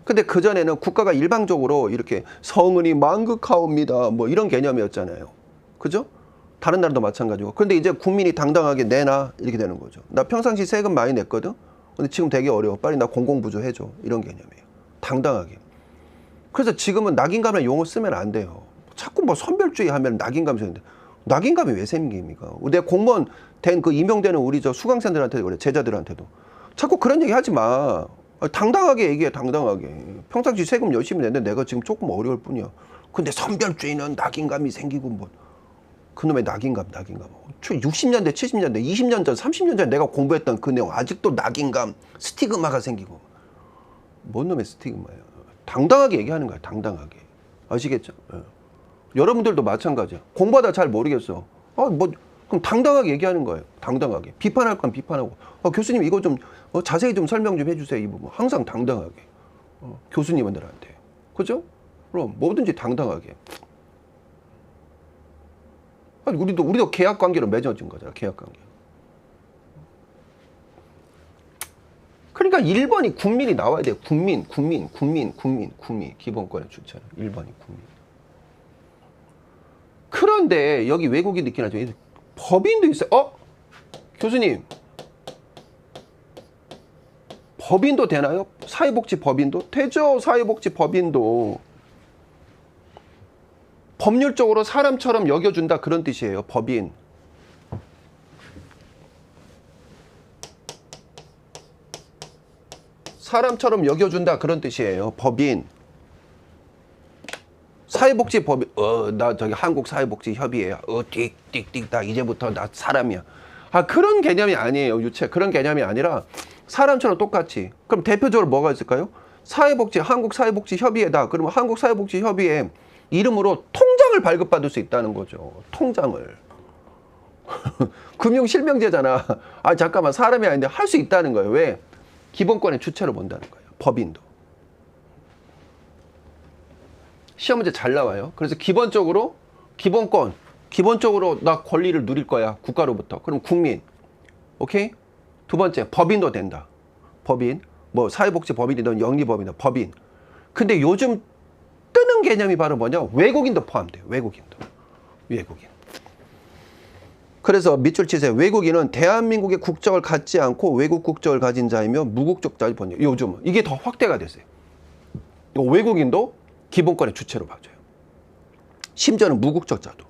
근데 그전에는 국가가 일방적으로 이렇게 성은이 만극하옵니다 뭐 이런 개념이었잖아요. 그죠? 다른 나라도 마찬가지고. 근데 이제 국민이 당당하게 내놔 이렇게 되는 거죠. 나 평상시 세금 많이 냈거든. 근데 지금 되게 어려워. 빨리 나 공공부조 해줘. 이런 개념이에요. 당당하게. 그래서 지금은 낙인감이라는 용어 쓰면 안 돼요. 자꾸 뭐 선별주의 하면 낙인감 쓰는데 낙인감이 왜 생깁니까? 내 공무원 된 그 임명되는 우리 저 수강생들한테도 그래. 제자들한테도. 자꾸 그런 얘기 하지 마. 당당하게 얘기해. 당당하게. 평상시 세금 열심히 냈는데 내가 지금 조금 어려울 뿐이야. 근데 선별주의는 낙인감이 생기고 뭐. 그놈의 낙인감. 60년대, 70년대, 20년 전, 30년 전에 내가 공부했던 그 내용 아직도 낙인감, 스티그마가 생기고. 뭔 놈의 스티그마야. 당당하게 얘기하는 거야. 당당하게. 아시겠죠? 예. 여러분들도 마찬가지야. 공부하다 잘 모르겠어. 그럼 당당하게 얘기하는 거예요. 당당하게. 비판할 건 비판하고. 교수님 이거 좀 자세히 좀 설명 좀 해주세요. 이 부분. 항상 당당하게. 교수님들한테. 그죠? 그럼 뭐든지 당당하게. 우리도 계약 관계로 맺어진 거잖아. 계약 관계. 그러니까 1번이 국민이 나와야 돼요. 국민. 기본권의 주체는 1번이 국민. 그런데 여기 외국인 있긴 하죠. 법인도 있어요. 교수님. 법인도 되나요? 사회복지 법인도? 되죠. 사회복지 법인도. 법률적으로 사람처럼 여겨준다 그런 뜻이에요. 법인. 사람처럼 여겨준다 그런 뜻이에요. 법인. 사회복지 법인. 나 저기 한국사회복지협의회야. 띡 나 이제부터 나 사람이야. 그런 개념이 아니에요. 유체. 그런 개념이 아니라 사람처럼 똑같이. 그럼 대표적으로 뭐가 있을까요? 한국사회복지협의회다. 그러면 한국사회복지협의회 이름으로 통장을 발급받을 수 있다는 거죠. 통장을. 금융실명제잖아. 잠깐만 사람이 아닌데 할 수 있다는 거예요. 왜? 기본권의 주체로 본다는 거예요. 법인도. 시험 문제 잘 나와요. 그래서 기본적으로 기본적으로 나 권리를 누릴 거야. 국가로부터. 그럼 국민. 오케이? 두 번째 법인도 된다. 법인. 뭐 사회복지 법인이든 영리법이든 법인. 근데 요즘 뜨는 개념이 바로 뭐냐? 외국인도 포함돼요. 외국인. 그래서 밑줄 치세요. 외국인은 대한민국의 국적을 갖지 않고 외국 국적을 가진 자이며 무국적자를 번역. 요즘은 이게 더 확대가 됐어요. 외국인도 기본권의 주체로 봐줘요. 심지어는 무국적자도.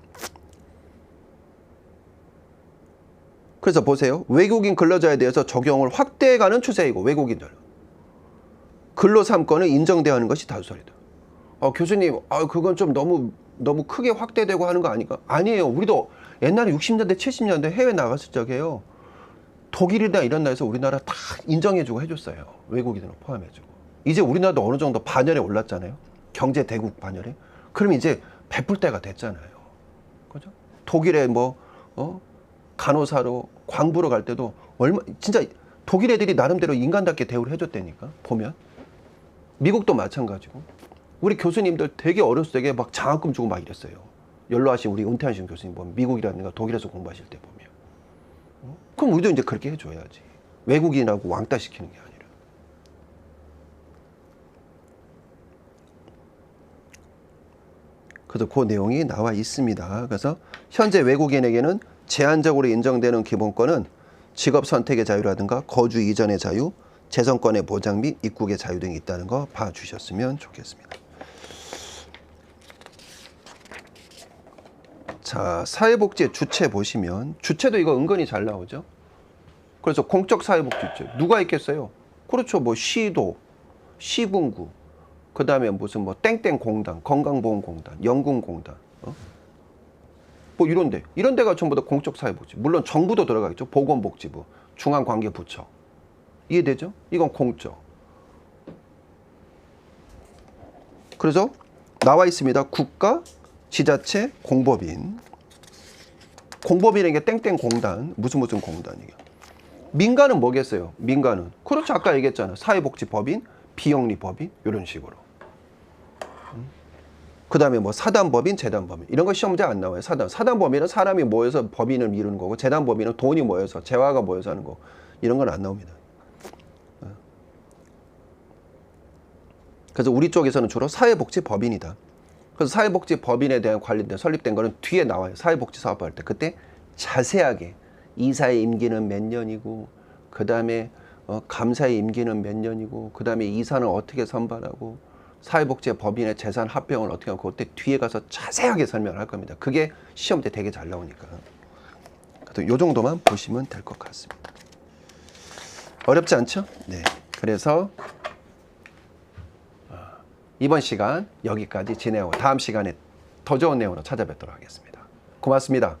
그래서 보세요. 외국인 근로자에 대해서 적용을 확대해가는 추세이고 외국인들. 근로삼권은 인정대하는 것이 다수설이다. 교수님, 그건 좀 너무 크게 확대되고 하는 거 아닌가? 아니에요. 우리도 옛날에 60년대, 70년대 해외 나갔을 적에요. 독일이나 이런 나라에서 우리나라 다 인정해주고 해줬어요. 외국인을 포함해주고. 이제 우리나라도 어느 정도 반열에 올랐잖아요. 경제 대국 반열에. 그럼 이제 베풀 때가 됐잖아요. 그죠? 독일에 간호사로 광부로 갈 때도 진짜 독일 애들이 나름대로 인간답게 대우를 해줬다니까 보면. 미국도 마찬가지고. 우리 교수님들 되게 어렸을 때 막 장학금 주고 막 이랬어요. 연로하신 우리 은퇴하신 교수님 보면 미국이라든가 독일에서 공부하실 때 보면. 그럼 우리도 이제 그렇게 해줘야지. 외국인하고 왕따 시키는 게 아니라. 그래서 그 내용이 나와 있습니다. 그래서 현재 외국인에게는 제한적으로 인정되는 기본권은 직업 선택의 자유라든가 거주 이전의 자유, 재선권의 보장 및 입국의 자유 등이 있다는 거 봐주셨으면 좋겠습니다. 자, 사회복지의 주체 보시면 주체도 이거 은근히 잘 나오죠. 그래서 공적 사회복지제 누가 있겠어요? 그렇죠. 시도, 시군구, 그 다음에 무슨 땡땡 공단, 건강보험공단, 연금공단, 이런 데가 전부 다 공적 사회복지. 물론 정부도 들어가겠죠. 보건복지부, 중앙관계부처. 이해되죠? 이건 공적. 그래서 나와 있습니다. 국가, 지자체, 공법인. 공법인에게 땡땡 공단, 무슨 공단이에요. 민간은 뭐겠어요? 민간은 그렇죠. 아까 얘기했잖아. 사회복지법인, 비영리법인 이런 식으로. 그 다음에 사단법인, 재단법인 이런 거 시험 문제 안 나와요. 사단법인은 사람이 모여서 법인을 이루는 거고, 재단법인은 돈이 모여서 재화가 모여서 하는 거. 이런 건 안 나옵니다. 그래서 우리 쪽에서는 주로 사회복지법인이다. 그래서 사회복지법인에 대한 관련된 설립된 거는 뒤에 나와요. 사회복지 사업할 때 그때 자세하게 이사의 임기는 몇 년이고, 그 다음에 감사의 임기는 몇 년이고, 그 다음에 이사는 어떻게 선발하고, 사회복지법인의 재산 합병을 어떻게 하고, 그때 뒤에 가서 자세하게 설명을 할 겁니다. 그게 시험 때 되게 잘 나오니까. 그래서 요 정도만 보시면 될 것 같습니다. 어렵지 않죠? 네. 그래서 이번 시간 여기까지 진행하고 다음 시간에 더 좋은 내용으로 찾아뵙도록 하겠습니다. 고맙습니다.